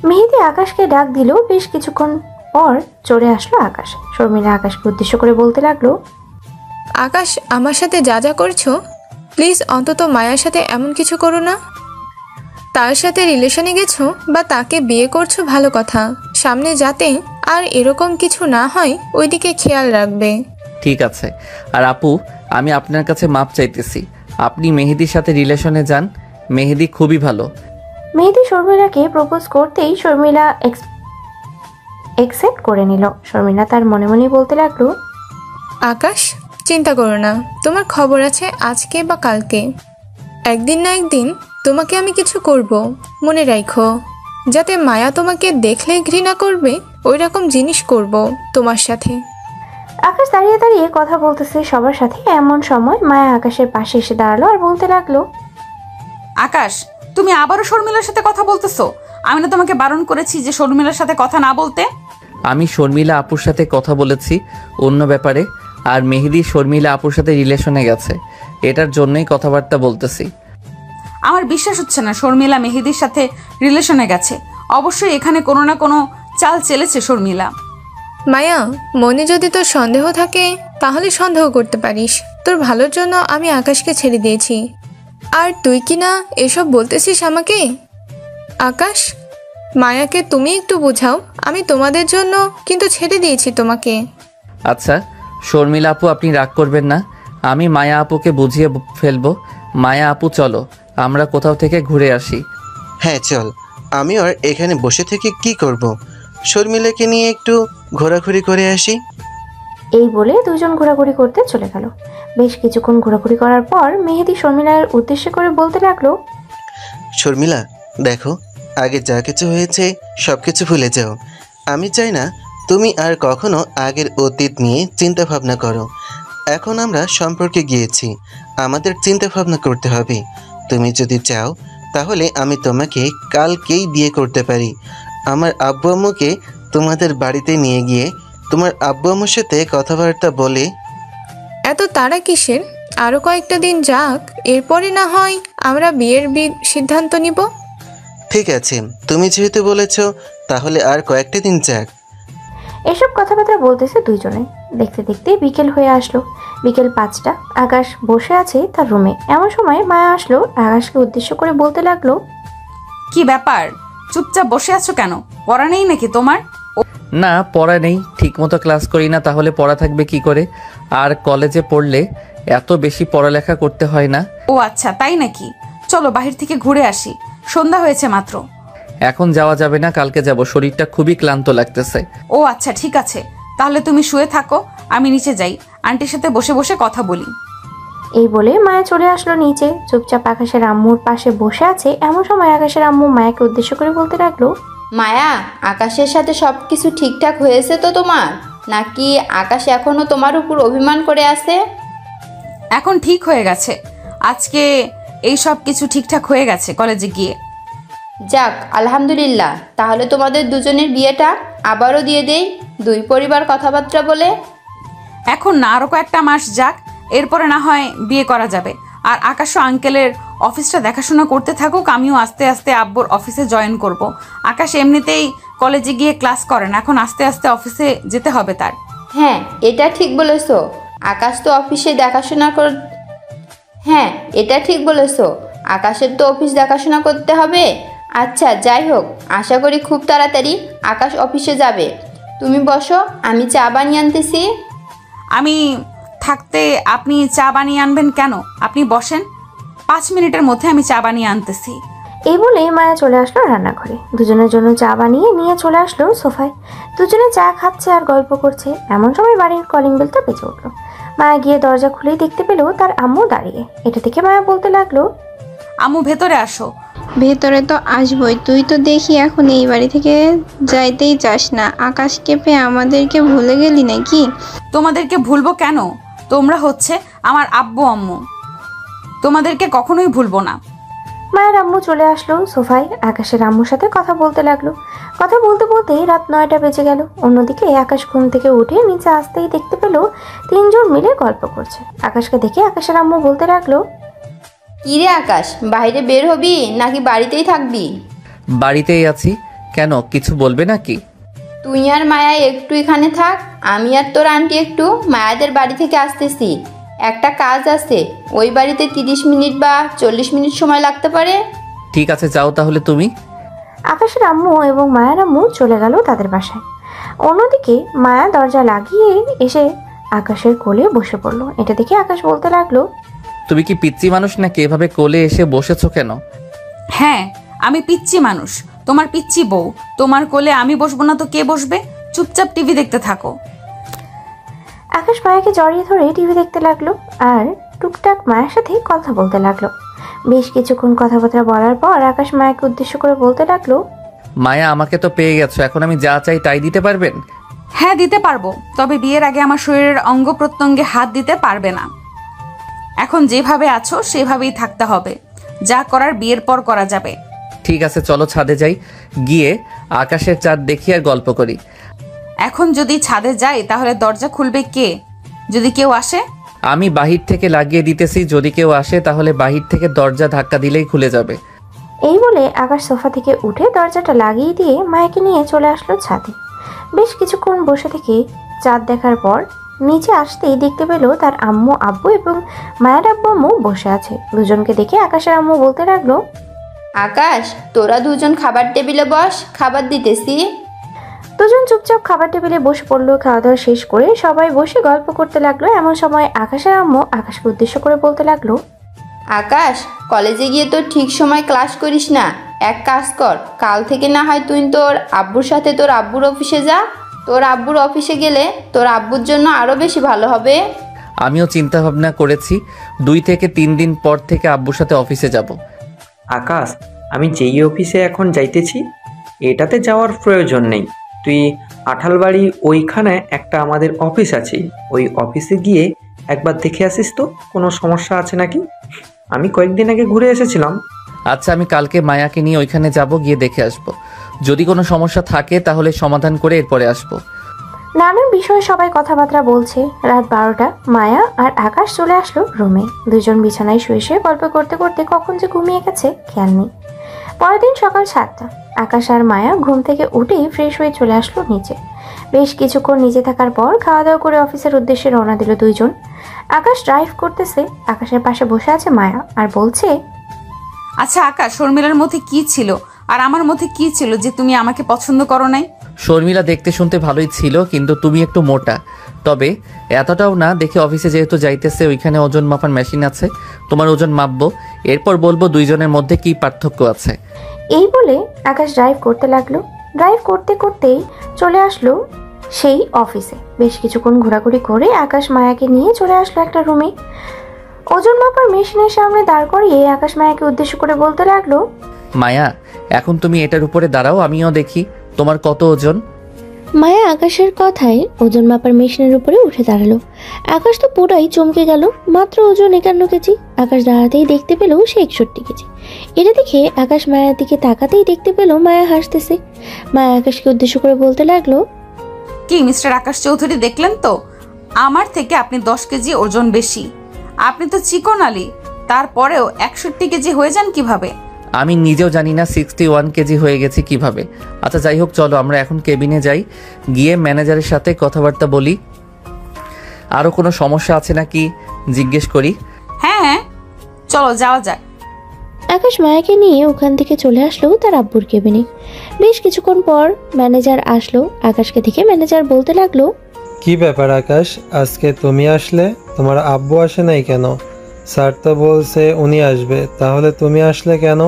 মেহেদি আকাশকে ডাক দিল। বেশ কিছুক্ষণ পর চলে আসলো আকাশ। শর্মিলা আকাশকে উদ্দেশ্য করে বলতে লাগলো, আকাশ, আমার সাথে যা যা করছো, প্লিজ অন্তত মায়ার সাথে এমন কিছু করো না। তার সাথে রিলেশনে গেছো বা তাকে বিয়ে করছো ভালো কথা, সামনে যাতে আর এরকম কিছু না হয় ওইদিকে খেয়াল রাখবে। ঠিক আছে। আর আপু, আমি আপনার কাছে মাপ চাইতেছি। আপনি মেহেদির সাথে রিলেশনে যান, মেহেদি খুবই ভালো। মেহেদি শর্মিলাকে প্রপোজ করতেই শর্মিলা একসেপ্ট করে নিল। শর্মিলা তার মনে মনে বলতে লাগলো, আকাশ, চিন্তা করো না, তোমার খবর আছে আজকে বা কালকে। একদিন না একদিন তোমাকে আমি কিছু করব, মনে রাখো। যাতে মায়া তোমাকে দেখলে ঘৃণা করবে ওই রকম জিনিস করব তোমার সাথে। আকাশ দাঁড়িয়ে দাঁড়িয়ে কথা বলতেছে সবার সাথে। এমন সময় মায়া আকাশের পাশে এসে দাঁড়ালো আর বলতে লাগলো, আকাশ, তুমি আবারও শর্মিলার সাথে কথা বলতেছো? আমি না তোমাকে বারণ করেছি যে শর্মিলার সাথে কথা না বলতে? আমি শর্মিলা আপুর সাথে কথা বলেছি অন্য ব্যাপারে, আর মেহেদি শর্মিলা আপুর সাথে রিলেশনে গেছে, এটার জন্যই কথাবার্তা বলতেছি। আমার বিশ্বাস হচ্ছে না শর্মিলা মেহেদির সাথে রিলেশনে গেছে। অবশ্যই এখানে কোনো না কোনো চাল চেলেছে শর্মিলা। মায়া, মনে যদি তোর সন্দেহ থাকে তাহলে সন্দেহ করতে পারিস। তোর ভালোর জন্য আমি আকাশকে ছেড়ে দিয়েছি, আর তুই কি না এসব বলতেছিস আমাকে? আকাশ, মায়াকে তুমি একটু বোঝাও, আমি তোমাদের জন্য কিন্তু ছেড়ে দিয়েছি তোমাকে। আচ্ছা শর্মিলা আপু, আপনি রাগ করবেন না, আমি মায়া আপুকে বুঝিয়ে ফেলবো। মায়া আপু, চলো আমরা কোথাও থেকে ঘুরে আসি। হ্যাঁ চল, আমি আর এখানে বসে থেকে কি করব? শর্মিলাকে নিয়ে একটু ঘোরাঘুরি করে আসি। এই বলে দুজন ঘোরাঘুরি করতে চলে গেল। বেশ কিছুক্ষণ ঘোরাঘুরি করার পর মেহেদি শর্মিলার উদ্দেশ্য করে বলতে লাগলো, শর্মিলা, দেখো আগে যা কিছু হয়েছে সব কিছু ভুলে যাও। আমি চাই না তুমি আর কখনো আগের অতীত নিয়ে চিন্তা ভাবনা করো। এখন আমরা সম্পর্কে গিয়েছি, আমাদের চিন্তা ভাবনা করতে হবে। তুমি যদি চাও তাহলে আমি তোমাকে কালকেই বিয়ে করতে পারি। আমার আব্বু আম্মুকে তোমাদের বাড়িতে নিয়ে গিয়ে তোমার আব্বু আম্মুর সাথে কথাবার্তা বলে। এত তাড়া কিসের? আরও কয়েকটা দিন যাক, এরপরে না হয় আমরা বিয়ের সিদ্ধান্ত নিব। ঠিক আছে, তুমি যেহেতু বলেছো তাহলে আর কয়েকটা দিন যাক। এসব কথাবার্তা বলতেছে দুইজনে। দেখতে দেখতে বিকেল হয়ে আসলো। বিকেল 5টা। আকাশ বসে আছে তার রুমে। এমন সময় মায়া আসলো, আকাশকে উদ্দেশ্য করে বলতে লাগলো, কি ব্যাপার, চুপচাপ বসে আছো কেন? পড়া নেই নাকি তোমার? না, পড়া নেই, ঠিকমতো ক্লাস করি না, তাহলে পড়া থাকবে কি করে? আর কলেজে পড়লে এত বেশি পড়ালেখা করতে হয় না। ও আচ্ছা, তাই নাকি? চলো বাহির থেকে ঘুরে আসি, সন্ধ্যা হয়েছে মাত্র। এখন যাওয়া যাবে না, কালকে যাব, শরীরটা খুবই ক্লান্ত লাগতেছে। ও আচ্ছা, ঠিক আছে, তাহলে তুমি শুয়ে থাকো, আমি নিচে যাই, আন্টির সাথে বসে বসে কথা বলি। এই বলে মায়া চলে আসলো নিচে। চুপচাপ আকাশের আম্মুর পাশে বসে আছে। এমন সময় আকাশের আম্মু মায়াকে উদ্দেশ্য করে বলতে লাগলো, মায়া, আকাশের সাথে সব কিছু ঠিকঠাক হয়েছে তো তোমার? নাকি আকাশ এখনো তোমার উপর অভিমান করে আছে? এখন ঠিক হয়ে গেছে, আজকে এই সব কিছু ঠিকঠাক হয়ে গেছে কলেজে গিয়ে। যাক, আলহামদুলিল্লাহ। তাহলে তোমাদের দুজনের বিয়েটা আবারও দিয়ে দেই, দুই পরিবার কথাবার্তা বলে। এখন না, আরও কয়েকটা মাস যাক, এরপরে না হয় বিয়ে করা যাবে। আর আকাশ আঙ্কেলের অফিসটা দেখাশোনা করতে থাকুক, আমিও আস্তে আস্তে আব্বুর অফিসে জয়েন করব। আকাশ এমনিতেই কলেজে গিয়ে ক্লাস করে না, এখন আস্তে আস্তে অফিসে যেতে হবে তার। হ্যাঁ, এটা ঠিক বলেছো। আকাশ তো অফিসে দেখাশোনা হ্যাঁ, এটা ঠিক বলেছো। আকাশের তো অফিস দেখাশোনা করতে হবে। আচ্ছা, যাই হোক, আশা করি খুব তাড়াতাড়ি আকাশ অফিসে যাবে। তুমি বসো, আমি চা বানিয়ে আনতেছি। আমি থাকতে আপনি চা বানিয়ে আনবেন কেন? আপনি বসেন, 5 মিনিটের মধ্যে আমি চা বানিয়ে আনতেছি। এই বলে মায়া চলে আসলো রান্নাঘরে। দুজনের জন্য চা বানিয়ে নিয়ে চলে আসলো সোফায়। দুজনে চা খাচ্ছে আর গল্প করছে। এমন সময় বাড়ির কলিং বেলটা বেজে উঠলো। মায়া গিয়ে দরজা খুলেই দেখতে পেল তার আম্মু দাঁড়িয়ে। এটা দেখে মায়া বলতে লাগলো, আম্মু ভেতরে আসো। ভেতরে তো আসবই, তুই তো দেখি এখন এই বাড়ি থেকে যাইতেই চাস না। আকাশকে পেয়ে আমাদেরকে ভুলে গেলি নাকি? তোমাদেরকে ভুলবো কেন? তোমরা হচ্ছে আমার আব্বু আম্মু, তোমাদেরকে কখনোই ভুলবো না। মায়ের আম্মু চলে আসলো সোফায়। আকাশের আম্মুর সাথে কথা বলতে লাগলো। কথা বলতে বলতেই রাত 9টা বেজে গেল। অন্যদিকে আকাশ ঘুম থেকে উঠে নিচে আসতেই দেখতে পেল 3 জন মিলে গল্প করছে। আকাশকে দেখে আকাশের আম্মু বলতে লাগলো, কি রে আকাশ, বাইরে বের হবি নাকি বাড়িতেই থাকবি? বাড়িতেই আছি। কেন, কিছু বলবে নাকি? তুই আর মায়া একটু এখানে থাক, আমি আর তোর আন্টি একটু মায়াদের বাড়ি থেকে আসতেছি। একটা কাজ আছে, ওই বাড়িতে 30 মিনিট বা 40 মিনিট সময় লাগতে পারে। ঠিক আছে, যাও তাহলে তুমি। আকাশের আম্মু এবং মায়ের আম্মু চলে গেল তাদের বাসায়। অন্যদিকে মায়া দরজা লাগিয়ে এসে আকাশের কোলে বসে পড়লো। এটা দেখে আকাশ বলতে লাগলো, তুমি কি পিচ্চি মানুষ নাকি এভাবে কোলে এসে বসেছো কেন? হ্যাঁ, আমি পিচ্চি মানুষ, তোমার পিচ্চি বউ। তোমার কোলে আমি বসবো না তো কে বসবে? চুপচাপ টিভি দেখতে থাকো। আকাশ মায়াকে জড়িয়ে ধরে টিভি দেখতে লাগলো আর টুকটাক মায়ের সাথে কথা বলতে লাগলো। বেশ কিছুক্ষণ কথাবার্তা বলার পর আকাশ মায়াকে উদ্দেশ্য করে বলতে লাগলো, মায়া, আমাকে তো পেয়ে গেছো, এখন আমি যা চাই তাই দিতে পারবেন? হ্যাঁ, দিতে পারবো, তবে বিয়ের আগে আমার শরীরের অঙ্গ প্রত্যঙ্গে হাত দিতে পারবে না। এখন যেভাবে আছো সেভাবেই থাকতে হবে, যা করার বিয়ের পর করা যাবে। ঠিক আছে, চলো ছাদে যাই, গিয়ে আকাশের চাঁদ দেখি আর গল্প করি। এখন যদি ছাদে যাই তাহলে দরজা খুলবে কে? যদি কেউ আসে? আমি বাহির থেকে লাগিয়ে দিতেছি, যদি কেউ আসে তাহলে বাহির থেকে দরজা ধাক্কা দিলেই খুলে যাবে। এই বলে আকাশ সোফা থেকে উঠে দরজাটা লাগিয়ে দিয়ে মায়াকে নিয়ে চলে আসলো ছাদে। বেশ কিছুক্ষণ বসে থেকে চাঁদ দেখার পর নিচে আসতেই দেখতে পেল তার আম্মু আব্বু এবং মায়ের আব্বু আম্মু বসে আছে। দুজনকে দেখে আকাশের আম্মু বলতে লাগলো, আকাশ, তোরা দুজন খাবার টেবিলে বস, খাবার দিতেছি। দুজন চুপচাপ খাবার টেবিলে বসে পড়লো। খাওয়া দাওয়া শেষ করে সবাই বসে গল্প করতে লাগলো। এমন সময় আকাশের আম্মু আকাশকে উদ্দেশ্য করে বলতে লাগলো, আকাশ, কলেজে গিয়ে তো ঠিক সময় ক্লাস করিস না। এক কাজ কর, কাল থেকে না হয় তুই তোর আব্বুর সাথে তোর আব্বুর অফিসে যা। তোর আব্বুর অফিসে গেলে তোর আব্বুর জন্য আরও বেশি ভালো হবে। আমিও চিন্তা ভাবনা করেছি, 2 থেকে 3 দিন পর থেকে আব্বুর সাথে অফিসে যাব। আকাশ, আমি যেই অফিসে এখন যাইতেছি এটাতে যাওয়ার প্রয়োজন নেই। তুই আঠালবাড়ি ওইখানে একটা আমাদের অফিস আছে, ওই অফিসে গিয়ে একবার দেখে আসিস তো কোনো সমস্যা আছে নাকি। আমি কয়েকদিন আগে ঘুরে এসেছিলাম। আচ্ছা, আমি কালকে মায়াকে নিয়ে ওইখানে যাব, গিয়ে দেখে আসব। যদি কোনো সমস্যা থাকে তাহলে সমাধান করে এরপরে আসব। নানান বিষয়ে সবাই কথাবার্তা বলছে। রাত 12টা। মায়া আর আকাশ চলে আসলো রুমে। দুজন বিছানায় শুয়ে শুয়ে গল্প করতে করতে কখন যে ঘুমিয়ে গেছে খেয়াল নেই। পরের দিন সকাল 7টা। আকাশ আর মায়া ঘুম থেকে উঠেই ফ্রেশ হয়ে চলে আসলো নিচে। বেশ কিছুক্ষণ নিচে থাকার পর খাওয়া দাওয়া করে অফিসের উদ্দেশ্যে রওনা দিল দুইজন। আকাশ ড্রাইভ করতেছে, আকাশের পাশে বসে আছে মায়া আর বলছে, আচ্ছা আকাশ, শর্মিলার মধ্যে কি ছিল আর আমার মধ্যে কি ছিল যে তুমি আমাকে পছন্দ করো নাই? শর্মিলা দেখতে শুনতে ভালোই ছিল, কিন্তু তুমি একটু মোটা। তবে এতটাও না। দেখে অফিসে যেহেতু যাইতেছে ওইখানে ওজন মাপার মেশিন আছে, তোমার ওজন মাপবো, এরপর বলবো দুইজনের মধ্যে কি পার্থক্য আছে। এই বলে আকাশ ড্রাইভ করতে লাগলো। ড্রাইভ করতে করতেই চলে আসলো সেই অফিসে। বেশ কিছুক্ষণ ঘোরাঘুরি করে আকাশ মায়াকে নিয়ে চলে আসলো একটা রুমে। ওজন মাপার মেশিনের সামনে দাঁড় করিয়ে আকাশ মায়াকে উদ্দেশ্য করে বলতে লাগলো, মায়া, এখন তুমি এটার উপরে দাঁড়াও, আমিও দেখি তোমার কত ওজন। মায়া আকাশের কথায় ওজন মাপার মেশিনের উপরে উঠে দাঁড়ালো। আকাশ তো পুরাই চমকে গেল। মাত্র ওজন 51 কেজি। আকাশ দাঁড়াতেই দেখতে পেল সে 61 কেজি। এটা দেখে আকাশ মায়ার দিকে তাকাতেই দেখতে পেল মায়া হাসতেছে। মায়া আকাশকে উদ্দেশ্য করে বলতে লাগলো, কি মিস্টার আকাশ চৌধুরী, দেখলেন তো আমার থেকে আপনি 10 কেজি ওজন বেশি। আপনি তো চিকন আলী, তারপরেও 61 কেজি হয়ে যান কিভাবে? আমি নিজেও জানি না 61 কেজি হয়ে গেছি কিভাবে। আচ্ছা যাই হোক, চলো আমরা এখন কেবিনে যাই, গিয়ে ম্যানেজারের সাথে কথাবার্তা বলি, আরও কোনো সমস্যা আছে নাকি জিজ্ঞেস করি। হ্যাঁ চলো যাওয়া যাক। আকাশ মায়াকে নিয়ে ওখান থেকে চলে আসলো তার আব্বুর কেবিনে। বেশ কিছুক্ষণ পর ম্যানেজার আসলো। আকাশকে দেখে ম্যানেজার বলতে লাগলো, কি ব্যাপার আকাশ, আজকে তুমি আসলে? তোমার আব্বু আসে নাই কেন? স্যার তো বলছে উনি আসবে, তাহলে তুমি আসলে কেন?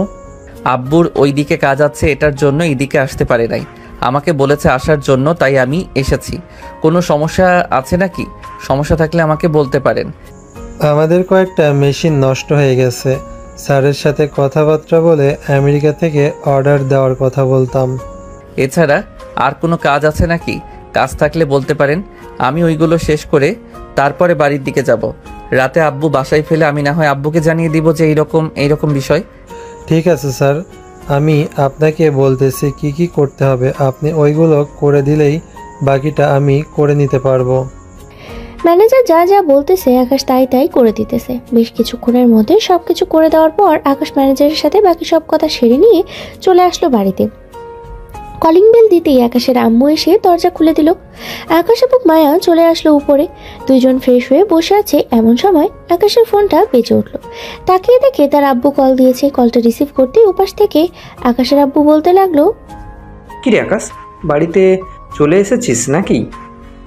আব্বুর ওইদিকে কাজ আছে, এটার জন্য এইদিকে আসতে পারে নাই। আমাকে বলেছে আসার জন্য, তাই আমি এসেছি। কোনো সমস্যা আছে নাকি? সমস্যা থাকলে আমাকে বলতে পারেন। আমাদের কয়েকটা মেশিন নষ্ট হয়ে গেছে, স্যারের সাথে কথাবার্তা বলে আমেরিকা থেকে অর্ডার দেওয়ার কথা বলতাম। এছাড়া আর কোনো কাজ আছে নাকি? কাজ থাকলে বলতে পারেন, আমি ওইগুলো শেষ করে তারপরে বাড়ির দিকে যাব। রাতে আব্বু বাসায় ফেলে আমি না হয় আব্বুকে জানিয়ে দিব যে এইরকম বিষয়। ঠিক আছে স্যার, আমি আপনাকে বলতেছি কি কি করতে হবে, আপনি ওইগুলো করে দিলেই বাকিটা আমি করে নিতে পারবো। ম্যানেজার যা যা বলতেছে আকাশ তাই তাই করে দিতেছে। বেশ কিছুক্ষণের মধ্যে সবকিছু করে দেওয়ার পর আকাশ ম্যানেজারের সাথে বাকি সব কথা সেরে নিয়ে চলে আসলো বাড়িতে। কলিং বেল দিতেই আকাশের আম্মু এসে দরজা খুলে দিল। আকাশ এবং মায়া চলে আসলো উপরে। দুইজন ফ্রেশ হয়ে বসে আছে। এমন সময় আকাশের ফোনটা বেজে উঠলো। তাকিয়ে দেখে তার আব্বু কল দিয়েছে। কলটা রিসিভ করতে উপাস থেকে আকাশের আব্বু বলতে লাগলো, কিরে আকাশ, বাড়িতে চলে এসেছিস নাকি?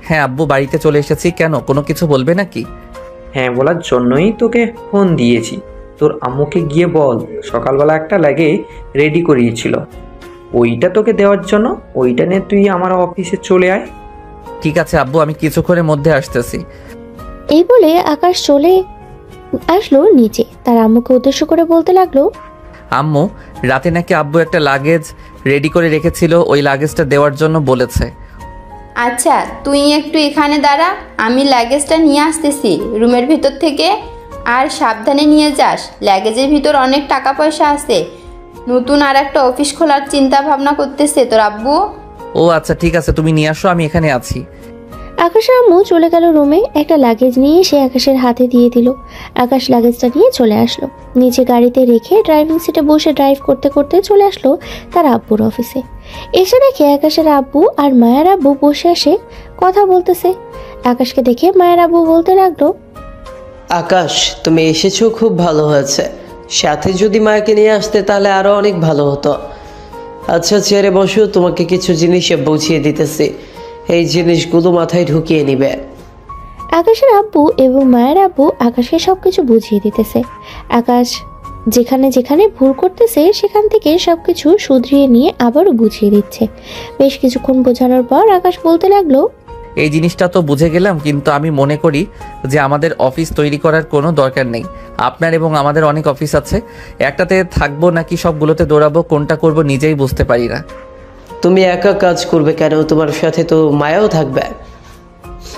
হ্যাঁ আব্বু, বাড়িতে চলে এসেছি। কেন, কোনো কিছু বলবে নাকি? হ্যাঁ, বলার জন্যই তোকে ফোন দিয়েছি। তোর আম্মুকে গিয়ে বল সকালবেলা একটা লাগে রেডি করিয়েছিল, ওইটা তোকে দেওয়ার জন্য। ওইটা নিয়ে তুই আমার অফিসে চলে আয়। ঠিক আছে আব্বু, আমি কিছুক্ষণের মধ্যে আসতেছি। এই বলে আকাশ চলে আসলো নিচে। তার আম্মুকে উদ্দেশ্য করে বলতে লাগলো, আম্মু, রাতে নাকি আব্বু একটা লাগেজ রেডি করে রেখেছিল, ওই লাগেজটা দেওয়ার জন্য বলেছে। আচ্ছা তুই একটু এখানে দাঁড়া, আমি লাগেজটা নিয়ে আসতেছি রুমের ভিতর থেকে। আর সাবধানে নিয়ে যাস, লাগেজের ভিতর অনেক টাকা পয়সা আছে। নতুন আর একটা অফিস খোলার চিন্তা ভাবনা করতেছে তোর আব্বু। ও আচ্ছা ঠিক আছে, তুমি নিয়ে আসো, আমি এখানে আছি। আকাশের আম্মু চলে গেল রুমে। একটা লাগেজ নিয়ে সে আকাশের হাতে দিয়ে দিল। আকাশ লাগেজটা নিয়ে চলে আসলো নিচে, গাড়িতে রেখে ড্রাইভিং সিটে বসে ড্রাইভ করতে করতে চলে আসলো তার আব্বুর অফিসে। এসে দেখে আকাশের আব্বু আর মায়ের আব্বু বসে আসে কথা বলতেছে। আকাশকে দেখে মায়ের আব্বু বলতে লাগলো, আকাশ তুমি এসেছো, খুব ভালো হয়েছে। সাথে যদি মায়াকে নিয়ে আসতে তাহলে আরো অনেক ভালো হতো। আচ্ছা চেয়ারে বসো, তোমাকে কিছু জিনিস বুঝিয়ে দিতেছি, এই জিনিসগুলো মাথায় ঢুকিয়ে নিবে। আকাশের আব্বু এবং মায়ের আব্বু আকাশকে সবকিছু বুঝিয়ে দিতেছে। আকাশ যেখানে যেখানে ভুল করতেছে সেখান থেকে সবকিছু শুধরিয়ে নিয়ে আবারও বুঝিয়ে দিচ্ছে। বেশ কিছুক্ষণ বোঝানোর পর আকাশ বলতে লাগলো, এই জিনিসটা তো বুঝে গেলাম, কিন্তু আমি মনে করি যে আমাদের অফিস তৈরি করার কোনো দরকার নেই। আপনার এবং আমাদের অনেক অফিস আছে, একটাতে থাকবো নাকি সবগুলোতে দৌড়াবো, কোনটা করব নিজেই বুঝতে পারি না। তুমি একা কাজ করবে কেন? তোমার সাথে তো মায়াও থাকবে।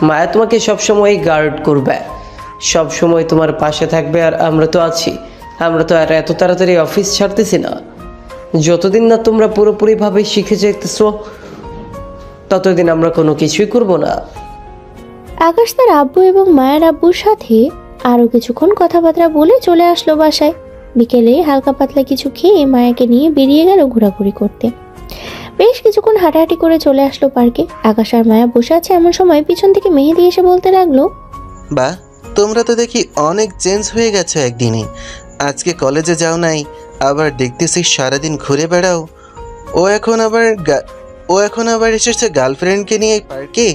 মায়া তোমাকে সবসময় গার্ড করবে, সব সময় তোমার পাশে থাকবে। আর আমরা তো আছি, আমরা তো আর এত তাড়াতাড়ি অফিস ছাড়তেছি না। যতদিন না তোমরা পুরোপুরিভাবে শিখে যেতেছ ততদিন আমরা কোনো কিছুই করব না। আকাশ তার আব্বু এবং মায়ের আব্বুর সাথে আরও কিছুক্ষণ কথাবার্তা বলে চলে আসলো বাসায়। বিকেলে হালকা পাতলা কিছু খেয়ে মায়াকে নিয়ে বেরিয়ে গেল ঘোরাঘুরি করতে। বেশ কিছুক্ষণ হাঁটাহাঁটি করে চলে আসলো পার্কে। আকাশ আর মায়া বসে আছে, এমন সময় পিছন থেকে মেহেদি এসে বলতে লাগলো, বা তোমরা তো দেখি অনেক চেঞ্জ হয়ে গেছো একদিনে। আজকে কলেজে যাও নাই, আবার দেখতেছি সারাদিন ঘুরে বেড়াও। ও এখন আবার এসেছে গার্লফ্রেন্ডকে নিয়ে এই পার্কে।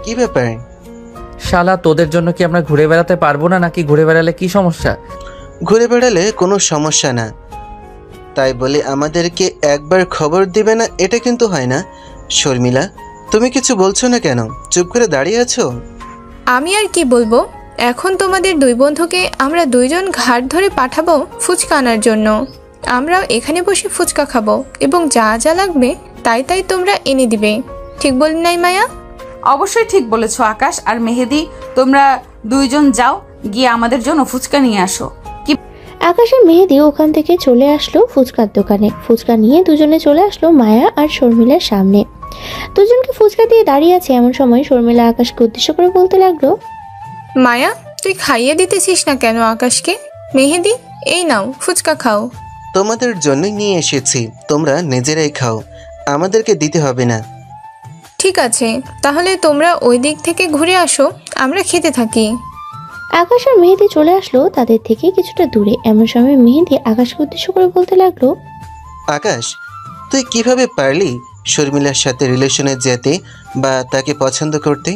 কি ব্যাপার? শালা, তোদের জন্য কি আমরা ঘুরে বেড়াতে পারবো না, নাকি ঘুরে বেড়ালে কি সমস্যা? ঘুরে বেড়ালে কোনো সমস্যা না, তাই বলে আমাদেরকে একবার খবর দিবে না, এটা কিন্তু হয় না। শর্মিলা, তুমি কিছু বলছো না কেন? চুপ করে দাঁড়িয়ে আছো? আমি আর কি বলবো, এখন তোমাদের দুই বন্ধুকে আমরা দুইজন ঘাট ধরে পাঠাবো ফুচকা আনার জন্য। আমরাও এখানে বসে ফুচকা খাবো এবং যা যা লাগবে তাই তাই তোমরা এনে দিবে। ঠিক বলি নাই মায়া? অবশ্যই ঠিক বলেছো আকাশ আর মেহেদি, তোমরা দুইজন যাও, গিয়ে আমাদের জন্য ফুচকা নিয়ে আসো। কি আকাশের মেহেদি ওখান থেকে চলে আসলো ফুচকার দোকানে। ফুচকা নিয়ে দুজনে চলে আসলো মায়া আর শর্মিলার সামনে। দুজনকে ফুচকা দিয়ে দাঁড়িয়ে আছে, এমন সময় শর্মিলা আকাশকে উদ্দেশ্য করে বলতে লাগলো, মায়া, তুই খাইয়ে দিতেছিস না কেন আকাশকে? মেহেদি, এই নাও ফুচকা খাও। তোমাদের জন্যই নিয়ে এসেছি, তোমরা নিজেরাই খাও, আমাদেরকে দিতে হবে না। ঠিক আছে, তাহলে তোমরা ওই দিক থেকে ঘুরে আসো, আমরা খেতে থাকি। আকাশ আর মেহেদি চলে আসলো তাদের থেকে কিছুটা দূরে। এমন সময় মেহেদি আকাশকে উদ্দেশ্য করে বলতে লাগলো, আকাশ, তুই কিভাবে পারলি শর্মিলার সাথে রিলেশনে যেতে বা তাকে পছন্দ করতে?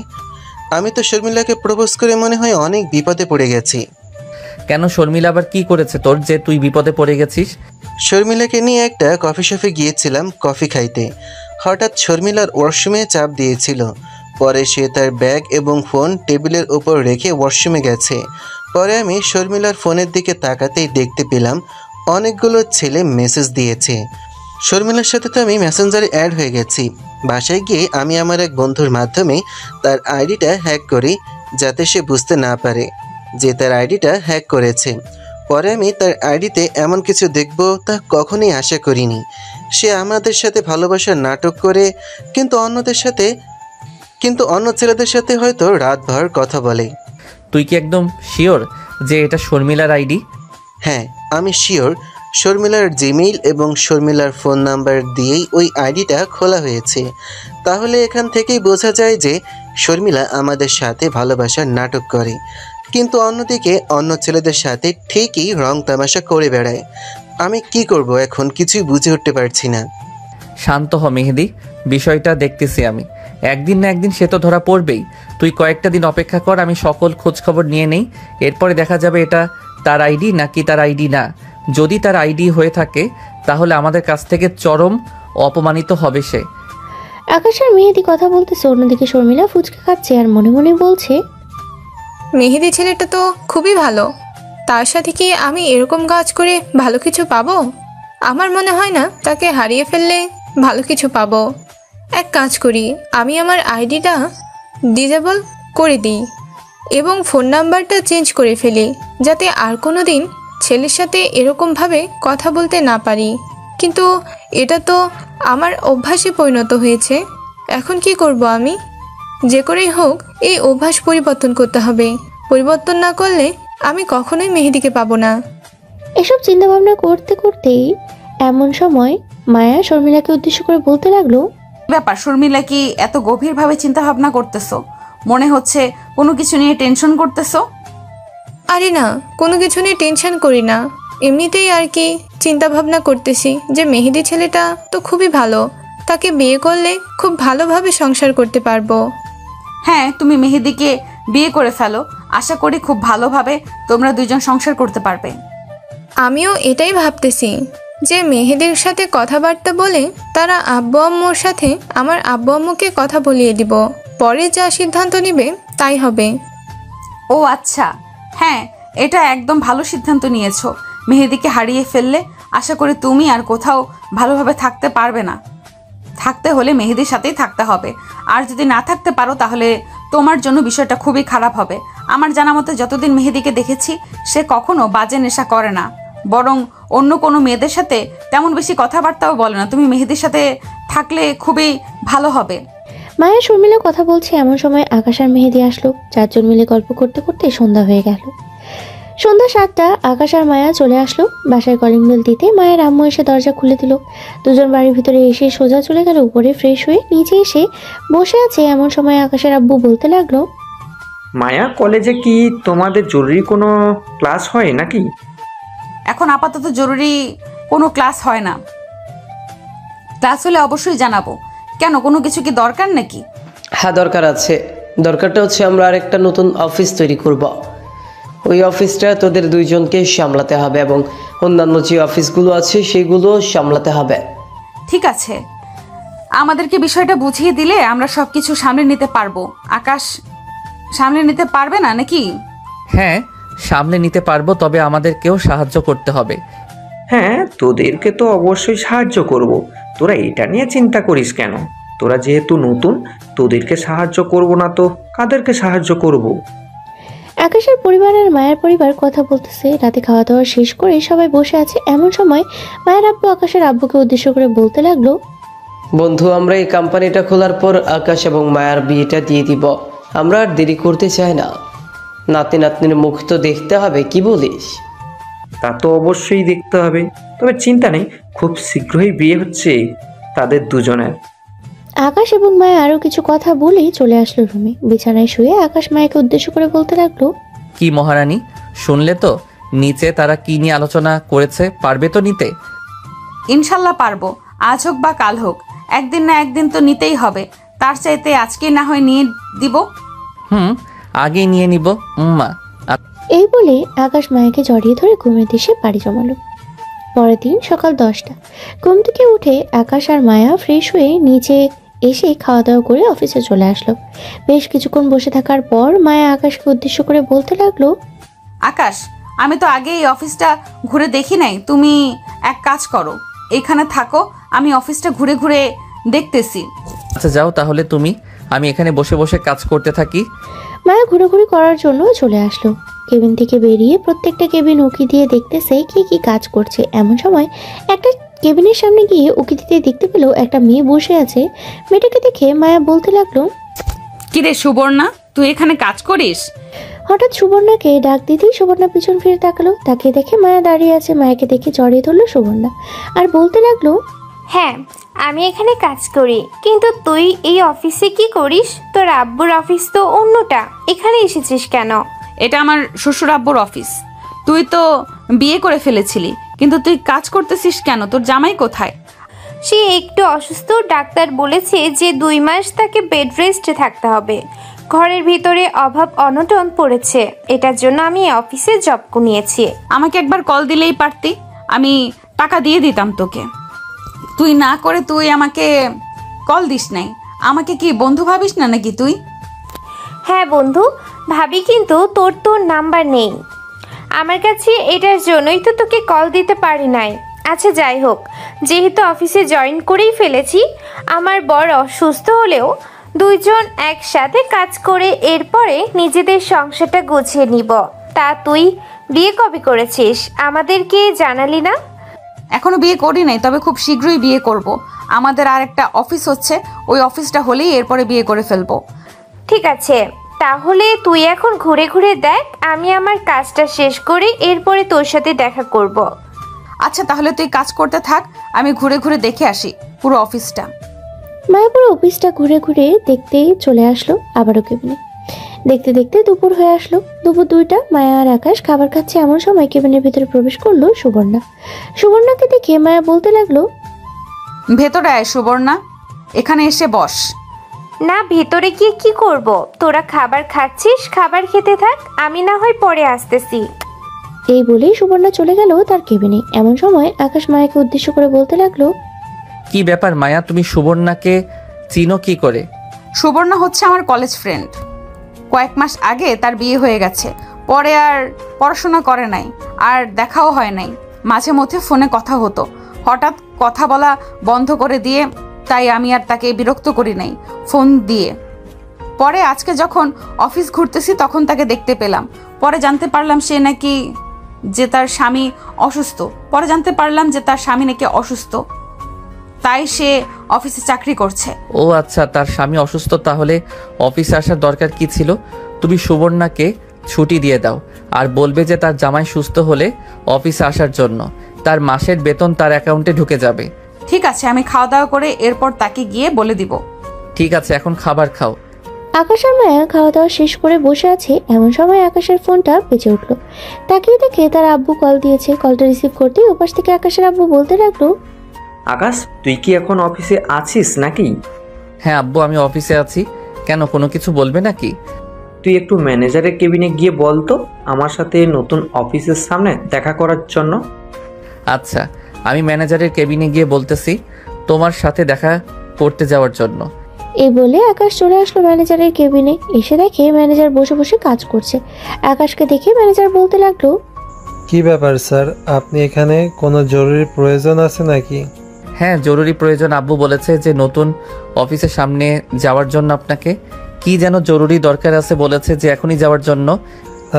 আমি তো শর্মিলাকে প্রপোজ করে মনে হয় অনেক বিপদে পড়ে গেছি। কেন, শর্মিলা আবার কি করেছে তোর যে তুই বিপদে পড়ে গেছিস? শর্মিলাকে নিয়ে একটা কফি শপে গিয়েছিলাম কফি খাইতে। হঠাৎ শর্মিলার ওয়াশরুমে চাপ দিয়েছিল। পরে সে তার ব্যাগ এবং ফোন টেবিলের উপর রেখে ওয়াশরুমে গেছে। পরে আমি শর্মিলার ফোনের দিকে তাকাতেই দেখতে পেলাম অনেকগুলো ছেলে মেসেজ দিয়েছে। শর্মিলার সাথে তো আমি মেসেঞ্জারে অ্যাড হয়ে গেছি। বাসায় গিয়ে আমি আমার এক বন্ধুর মাধ্যমে তার আইডিটা হ্যাক করি, যাতে সে বুঝতে না পারে যে তার আইডিটা হ্যাক করেছে। পরে আমি তার আইডিতে এমন কিছু দেখব তা কখনোই আশা করিনি। সে আমাদের সাথে ভালোবাসার নাটক করে, কিন্তু অন্য ছেলেদের সাথে হয়তো রাতভর কথা বলে। তুই কি একদম শিওর যে এটা শর্মিলার আইডি? হ্যাঁ, আমি শিওর। শর্মিলার জিমেইল এবং শর্মিলার ফোন নাম্বার দিয়েই ওই আইডিটা খোলা হয়েছে। তাহলে এখান থেকেই বোঝা যায় যে শর্মিলা আমাদের সাথে ভালোবাসার নাটক করে, কিন্তু অন্যদিকে অন্য ছেলেদের সাথে ঠিকই রং তামাশা করে বেড়ায়। আমি কি করব এখন কিছুই বুঝে উঠতে পারছি না। শান্ত হ মেহেদি, বিষয়টা দেখতেছি আমি। একদিন না একদিন সে তো ধরা পড়বেই। তুই কয়েকটা দিন অপেক্ষা কর, আমি সকল খোঁজ খবর নিয়ে নেই। এরপরে দেখা যাবে এটা তার আইডি নাকি তার আইডি না। যদি তার আইডি হয়ে থাকে তাহলে আমাদের কাছ থেকে চরম অপমানিত হবে সে। আকাশ আর মেহেদি কথা বলতেছে, অন্যদিকে শর্মিলা ফুচকা খাচ্ছে আর মনে মনে বলছে, মেহেদি ছেলেটা তো খুবই ভালো, তার সাথে কি আমি এরকম কাজ করে ভালো কিছু পাবো? আমার মনে হয় না তাকে হারিয়ে ফেললে ভালো কিছু পাবো। এক কাজ করি, আমি আমার আইডিটা ডিসেবল করে দিই এবং ফোন নাম্বারটা চেঞ্জ করে ফেলি, যাতে আর কোনো দিন ছেলের সাথে এরকমভাবে কথা বলতে না পারি। কিন্তু এটা তো আমার অভ্যাসে পরিণত হয়েছে। এখন কি করব আমি? যে করেই হোক এই অভ্যাস পরিবর্তন করতে হবে। পরিবর্তন না করলে আমি কখনোই মেহেদিকে পাবো না। এসব চিন্তা ভাবনা করতে করতেই এমন সময় মায়া শর্মিলাকে উদ্দেশ্য করে বলতে লাগলো, ব্যাপার শর্মিলা, কি এত গভীরভাবে চিন্তা ভাবনা করতেছো? মনে হচ্ছে কোনো কিছু নিয়ে টেনশন করতেছো। আরে না, কোনো কিছু নিয়ে টেনশন করি না, এমনিতেই আর কি চিন্তা ভাবনা করতেছি যে মেহেদি ছেলেটা তো খুবই ভালো, তাকে বিয়ে করলে খুব ভালোভাবে সংসার করতে পারবো। হ্যাঁ, তুমি মেহেদিকে বিয়ে করে ফেলো, আশা করি খুব ভালোভাবে তোমরা দুইজন সংসার করতে পারবে। আমিও এটাই ভাবতেছি যে মেহেদির সাথে কথাবার্তা বলে তারা আব্বু আম্মুর সাথে আমার আব্বু আম্মুকে কথা বলিয়ে দিব। পরে যা সিদ্ধান্ত নিবে তাই হবে। ও আচ্ছা, হ্যাঁ, এটা একদম ভালো সিদ্ধান্ত নিয়েছো। মেহেদিকে হারিয়ে ফেললে আশা করি তুমি আর কোথাও ভালোভাবে থাকতে পারবে না। থাকতে হলে মেহেদির সাথেই থাকতে হবে, আর যদি না থাকতে পারো তাহলে তোমার জন্য বিষয়টা খুবই খারাপ হবে। আমার জানা মতে যতদিন মেহেদিকে দেখেছি সে কখনো বাজে নেশা করে না, বরং অন্য কোনো মেয়েদের সাথে তেমন বেশি কথাবার্তাও বলে না। তুমি মেহেদির সাথে থাকলে খুবই ভালো হবে। মায়া শর্মিলা কথা বলছে এমন সময় আকাশ আর মেহেদি আসলো। চারজন মিলে গল্প করতে করতে সন্ধ্যা হয়ে গেল। সন্ধ্যা 7টা আকাশ আর মায়া চলে আসলো। বাসায় কলিং বেল দিতে মায়ের আম্মু এসে দরজা খুলে দিল। দুজন বাড়ির ভিতরে এসে সোজা চলে গেল উপরে ফ্রেশ হয়ে। নিচে এসে বসে আছে এমন সময় আকাশের আব্বু বলতে লাগলো, মায়া, কলেজে কি তোমাদের জরুরি কোনো ক্লাস হয় নাকি? এখন আপাতত জরুরি কোনো ক্লাস হয় না। ক্লাস হলে অবশ্যই জানাবো। কেন, কোনো কিছু কি দরকার নাকি? হ্যাঁ, দরকার আছে। দরকারটা হচ্ছে আমরা আরেকটা নতুন অফিস তৈরি করব। ওই অফিসটা তোদের দুইজনকে সামলাতে হবে এবং অন্যান্য যে অফিসগুলো আছে সেগুলো সামলাতে হবে। ঠিক আছে, আমাদেরকে বিষয়টা বুঝিয়ে দিলে আমরা সব কিছু সামলে নিতে পারবো। আকাশ সামলে নিতে পারবে না নাকি? হ্যাঁ, সামলে নিতে পারবো, তবে আমাদেরকেও সাহায্য করতে হবে। হ্যাঁ, তোদেরকে তো অবশ্যই সাহায্য করব। তোরা এটা নিয়ে চিন্তা করিস কেন? তোরা যেহেতু নতুন, তোদেরকে সাহায্য করব না তো কাদেরকে সাহায্য করব? আকাশের পরিবার আর মায়ের পরিবার কথা বলতেছে। রাতে খাওয়া দাওয়া শেষ করে সবাই বসে আছে এমন সময় মায়ের আব্বু আকাশের আব্বুকে উদ্দেশ্য করে বলতে লাগলো, বন্ধু, আমরা এই কোম্পানিটা খোলার পর আকাশ এবং মায়ার বিয়েটা দিয়ে দিব। আমরা আর দেরি করতে চাই না। নাতি নাতনির মুখ তো দেখতে হবে, কি বলিস? তা তো অবশ্যই দেখতে হবে, তবে চিন্তা নেই, খুব শীঘ্রই বিয়ে হচ্ছে তাদের দুজনের। আকাশ এবং মায়া আরো কিছু কথা বলেই চলে আসলো রুমে। বিছানায় শুয়ে আকাশ মায়াকে উদ্দেশ্য করে বলতে লাগলো, কি মহারানী, শুনলে তো নিচে তারা কি নিয়ে আলোচনা করেছে? পারবে তো নিতে? ইনশাল্লাহ পারবো। আজ হোক বা কাল হোক, একদিন না একদিন তো নিতেই হবে। তার চাইতে আজকে না হয় নিয়ে দিব। আগেই নিয়ে নিব মা। এই বলে আকাশ মায়াকে জড়িয়ে ধরে ঘুমের দেশে বাড়ি জমালো। পরের দিন সকাল 10টা ঘুম থেকে উঠে আকাশ আর মায়া ফ্রেশ হয়ে নিচে এসে খাওয়া দাওয়া করে অফিসে চলে আসলো। বেশ কিছুক্ষণ বসে থাকার পর মায়া আকাশকে উদ্দেশ্য করে বলতে লাগলো, আকাশ, আমি তো আগে এই অফিসটা ঘুরে দেখি নাই। তুমি এক কাজ করো, এখানে থাকো, আমি অফিসটা ঘুরে ঘুরে দেখতেছি। আচ্ছা যাও তাহলে তুমি, আমি এখানে বসে বসে কাজ করতে থাকি। মায়া ঘুরোঘুরি করার জন্য চলে আসলো। কেবিন থেকে বেরিয়ে প্রত্যেকটা কেবিন উকি দিয়ে দেখতেছে কি কি কাজ করছে। এমন সময় একটা কেবিনের সামনে গিয়ে উকি দিতে দেখতে পেল একটা মেয়ে বসে আছে। মেয়েটাকে দেখে মায়া বলতে লাগলো, কিরে সুবর্ণা, তুই এখানে কাজ করিস? হঠাৎ সুবর্ণাকে ডাক দিতেই সুবর্ণা পিছন ফিরে তাকালো। তাকে দেখে মায়া দাঁড়িয়ে আছে। মায়াকে দেখে জড়িয়ে ধরলো সুবর্ণা আর বলতে লাগলো, হ্যাঁ, আমি এখানে কাজ করি, কিন্তু তুই এই অফিসে কি করিস? তোর আব্বুর অফিস তো অন্যটা, এখানে এসেছিস কেন? এটা আমার শ্বশুর আব্বুর অফিস। তুই তো বিয়ে করে ফেলেছিলি, কিন্তু তুই কাজ করতেছিস কেন? তোর জামাই কোথায়? সে একটু অসুস্থ, ডাক্তার বলেছে যে 2 মাস তাকে বেড রেস্টে থাকতে হবে। ঘরের ভিতরে অভাব অনটন পড়েছে, এটার জন্য আমি অফিসে জব নিয়েছি। আমাকে একবার কল দিলেই পারতি, আমি টাকা দিয়ে দিতাম তোকে। তুই না করে তুই আমাকে কল দিস নাই। আমাকে কি বন্ধু ভাবিস না নাকি তুই? হ্যাঁ বন্ধু ভাবি, কিন্তু তোর নাম্বার নেই আমার কাছে, এটার জন্যই তো তোকে কল দিতে পারি নাই। আচ্ছা যাই হোক, যেহেতু অফিসে জয়েন করেই ফেলেছি, আমার বর অসুস্থ হলেও দুইজন একসাথে কাজ করে এরপরে নিজেদের সংসারটা গুছিয়ে নিব। তা তুই বিয়ে কবে করেছিস? আমাদেরকে জানালি না। এখনো বিয়ে করি নাই, তবে খুব শীঘ্রই বিয়ে করব। আমাদের আর একটা অফিস হচ্ছে, ওই অফিসটা হলেই এরপরে বিয়ে করে ফেলবো। ঠিক আছে, তাহলে তুই এখন ঘুরে ঘুরে দেখ, আমি আমার কাজটা শেষ করে এরপরে তোর সাথে দেখা করব। আচ্ছা তাহলে তুই কাজ করতে থাক, আমি ঘুরে ঘুরে দেখে আসি পুরো অফিসটা। মায়া পুরো অফিসটা ঘুরে ঘুরে দেখতেই চলে আসলো আবারও কেবিনে। দেখতে দেখতে দুপুর হয়ে আসলো। দুপুর 2টা মায়া আর আকাশ খাবার খাচ্ছে এমন সময় কেবিনের ভিতরে প্রবেশ করলো সুবর্ণা। সুবর্ণাকে দেখে মায়া বলতে লাগলো, ভেতরে আয় সুবর্ণা, এখানে এসে বস। না, ভেতরে গিয়ে কি করব? তোরা খাবার খাচ্ছিস, খাবার খেতে থাক, আমি না হয় পরে আসতেছি। এই বলেই সুবর্ণা চলে গেল তার কেবিনে। এমন সময় আকাশ মায়াকে উদ্দেশ্য করে বলতে লাগলো, কি ব্যাপার মায়া, তুমি সুবর্ণাকে চিনো কি করে? সুবর্ণা হচ্ছে আমার কলেজ ফ্রেন্ড। কয়েক মাস আগে তার বিয়ে হয়ে গেছে, পরে আর পড়াশোনা করে নাই, আর দেখাও হয় নাই। মাঝে মধ্যে ফোনে কথা হতো, হঠাৎ কথা বলা বন্ধ করে দিয়ে, তাই আমি আর তাকে বিরক্ত করি নাই ফোন দিয়ে। পরে আজকে যখন অফিস ঘুরতেছি তখন তাকে দেখতে পেলাম। পরে জানতে পারলাম যে তার স্বামী নাকি অসুস্থ, তাই সে অফিসে চাকরি করছে। ও আচ্ছা, তার স্বামী অসুস্থ, তাহলে অফিসে আসার দরকার কি ছিল? তুমি সুবর্ণাকে ছুটি দিয়ে দাও আর বলবে যে তার জামাই সুস্থ হলে অফিসে আসার জন্য। তার মাসের বেতন তার অ্যাকাউন্টে ঢুকে যাবে। ঠিক আছে, আমি খাওয়া দাওয়া করে এরপর তাকে গিয়ে বলে দিব। ঠিক আছে, এখন খাবার খাও। আকাশ আর মায়া খাওয়া দাওয়া শেষ করে বসে আছে, এমন সময় আকাশের ফোনটা বেজে উঠলো। তাকিয়ে দেখে তার আব্বু কল দিয়েছে। কলটা রিসিভ করতেই ওপাশ থেকে আকাশের আব্বু বলতে লাগলো, আকাশ, তুই কি এখন অফিসে আছিস নাকি? হ্যাঁ আব্বু, আমি অফিসে আছি। কেন, কোনো কিছু বলবে নাকি? তুই একটু ম্যানেজারের কেবিনে গিয়ে বল তো আমার সাথে নতুন অফিসের সামনে দেখা করার জন্য। আচ্ছা, আমি ম্যানেজারের কেবিনে গিয়ে বলতেছি তোমার সাথে দেখা করতে যাওয়ার জন্য। এই বলে আকাশ চলে আসলো ম্যানেজারের কেবিনে। এসে দেখে ম্যানেজার বসে বসে কাজ করছে। আকাশকে দেখে ম্যানেজার বলতে লাগলো, কি ব্যাপার স্যার, আপনি এখানে? কোনো জরুরি প্রয়োজন আছে নাকি? হ্যাঁ, জরুরি প্রয়োজন। আব্বু বলেছে যে নতুন অফিসের সামনে যাওয়ার জন্য আপনাকে। কি যেন জরুরি দরকার আছে, বলেছে যে এখনই যাওয়ার জন্য।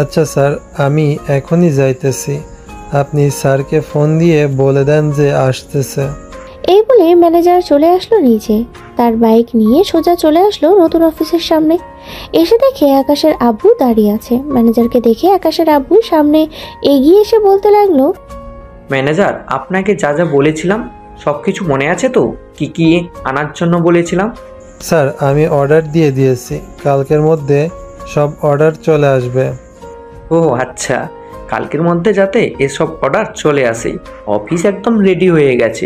আচ্ছা স্যার, আমি এখনই যাইতেছি। আপনি স্যারকে ফোন দিয়ে বলে দেন যে আসতেছে। এই বলে ম্যানেজার চলে আসলো নিচে। তার বাইক নিয়ে সোজা চলে আসলো নতুন অফিসের সামনে। এসে দেখে আকাশের আব্বু দাঁড়িয়ে আছে। ম্যানেজারকে দেখে আকাশের আব্বু সামনে এগিয়ে এসে বলতে লাগলো, ম্যানেজার, আপনাকে যা যা বলেছিলাম সব কিছু মনে আছে তো? কি কি আনার জন্য বলেছিলাম? স্যার, আমি অর্ডার দিয়ে দিয়েছি, কালকের মধ্যে সব অর্ডার চলে আসবে। ও আচ্ছা, কালকের মধ্যে যাতে এসব অর্ডার চলে আসে। অফিস একদম রেডি হয়ে গেছে,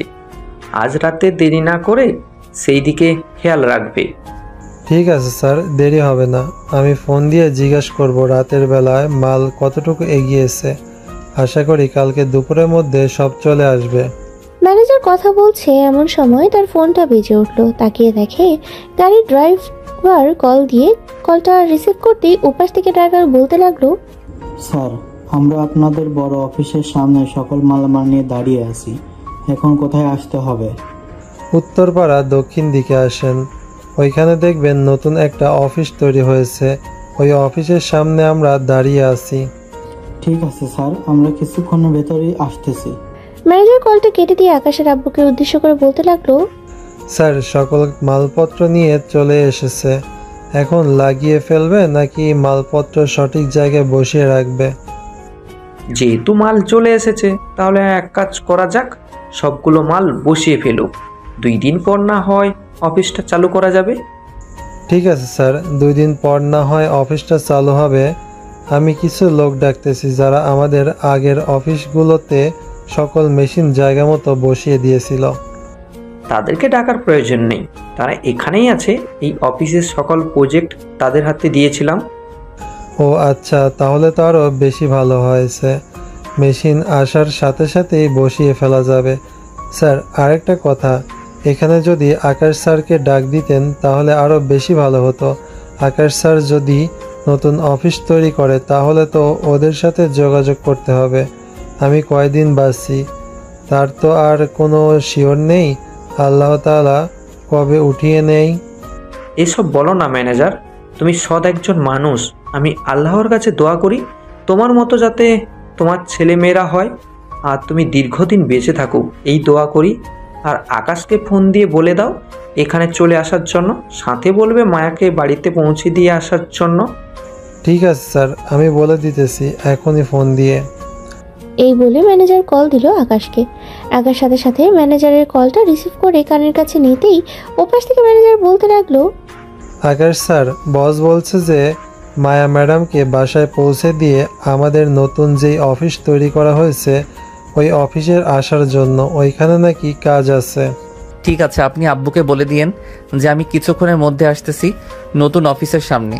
আজ রাতে দেরি না করে সেই দিকে খেয়াল রাখবে। ঠিক আছে স্যার, দেরি হবে না। আমি ফোন দিয়ে জিজ্ঞেস করব রাতের বেলায় মাল কতটুকু এগিয়েছে। আশা করি কালকে দুপুরের মধ্যে সব চলে আসবে। ম্যানেজার কথা বলছে এমন সময় তার ফোনটা বেজে উঠলো। তাকিয়ে দেখে গাড়ির ড্রাইভার কল দিয়ে, কলটা রিসিভ করতেই ওপাশ থেকে ড্রাইভার বলতে লাগলো, স্যার, আমরা আপনাদের বড় অফিসের সামনে সকল মালামাল নিয়ে দাঁড়িয়ে আছি। এখন কোথায় আসতে হবে? উত্তরপাড়া দক্ষিণ দিকে আসেন, ওইখানে দেখবেন নতুন একটা অফিস তৈরি হয়েছে। ওই অফিসের সামনে আমরা দাঁড়িয়ে আছি। ঠিক আছে স্যার, আমরা কিছুক্ষণের ভেতরেই আসতেছি। ম্যানেজার কলটা কেটে দিয়ে আকাশের আব্বুকে উদ্দেশ্য করে বলতে লাগলো, স্যার, সকল মালপত্র নিয়ে চলে এসেছে। এখন লাগিয়ে ফেলবে নাকি মালপত্র সঠিক জায়গায় বসিয়ে রাখবে? যেহেতু মাল চলে এসেছে তাহলে এক কাজ করা যাক, সবগুলো মাল বসিয়ে ফেলুক। 2 দিন পর না হয় অফিসটা চালু করা যাবে। ঠিক আছে স্যার, 2 দিন পর না হয় অফিসটা চালু হবে। আমি কিছু লোক ডাকতেছি যারা আমাদের আগের অফিসগুলোতে সকল মেশিন জায়গা মতো বসিয়ে দিয়েছিল। তাদেরকে ডাকার প্রয়োজন নেই, তারা এখানেই আছে। এই অফিসের সকল প্রজেক্ট তাদের হাতে দিয়েছিলাম। ও আচ্ছা, তাহলে তো আরও বেশি ভালো হয়েছে। মেশিন আসার সাথে সাথেই বসিয়ে ফেলা যাবে। স্যার, আরেকটা কথা, এখানে যদি আকাশ স্যারকে ডাক দিতেন তাহলে আরও বেশি ভালো হতো। আকাশ স্যার যদি নতুন অফিস তৈরি করে তাহলে তো ওদের সাথে যোগাযোগ করতে হবে। আমি কয়দিন বাঁচছি তার তো আর কোনো শিওর নেই। আল্লাহ তাআলা কবে উঠিয়ে নেই। এসব বলো না ম্যানেজার, তুমি সৎ একজন মানুষ। আমি আল্লাহর কাছে দোয়া করি তোমার মতো যাতে তোমার ছেলে মেয়েরা হয় আর তুমি দীর্ঘদিন বেঁচে থাকো, এই দোয়া করি। আর আকাশকে ফোন দিয়ে বলে দাও এখানে চলে আসার জন্য, সাথে বলবে মায়াকে বাড়িতে পৌঁছে দিয়ে আসার জন্য। ঠিক আছে স্যার, আমি বলে দিতেছি এখনই ফোন দিয়ে। এই বলে ম্যানেজার কল দিল আকাশকে। আকাশ সাথে সাথে ম্যানেজারের কলটা রিসিভ করে কানের কাছে নিতেই ওপাশ থেকে ম্যানেজার বলতে লাগলো, আকাশ স্যার, বস বলছে যে মায়া ম্যাডামকে বাসায় পৌঁছে দিয়ে আমাদের নতুন যেই অফিস তৈরি করা হয়েছে ওই অফিসের আসার জন্য। ওইখানে নাকি কাজ আছে। ঠিক আছে, আপনি আব্বুকে বলে দিয়েন যে আমি কিছুক্ষণের মধ্যে আসতেছি নতুন অফিসের সামনে।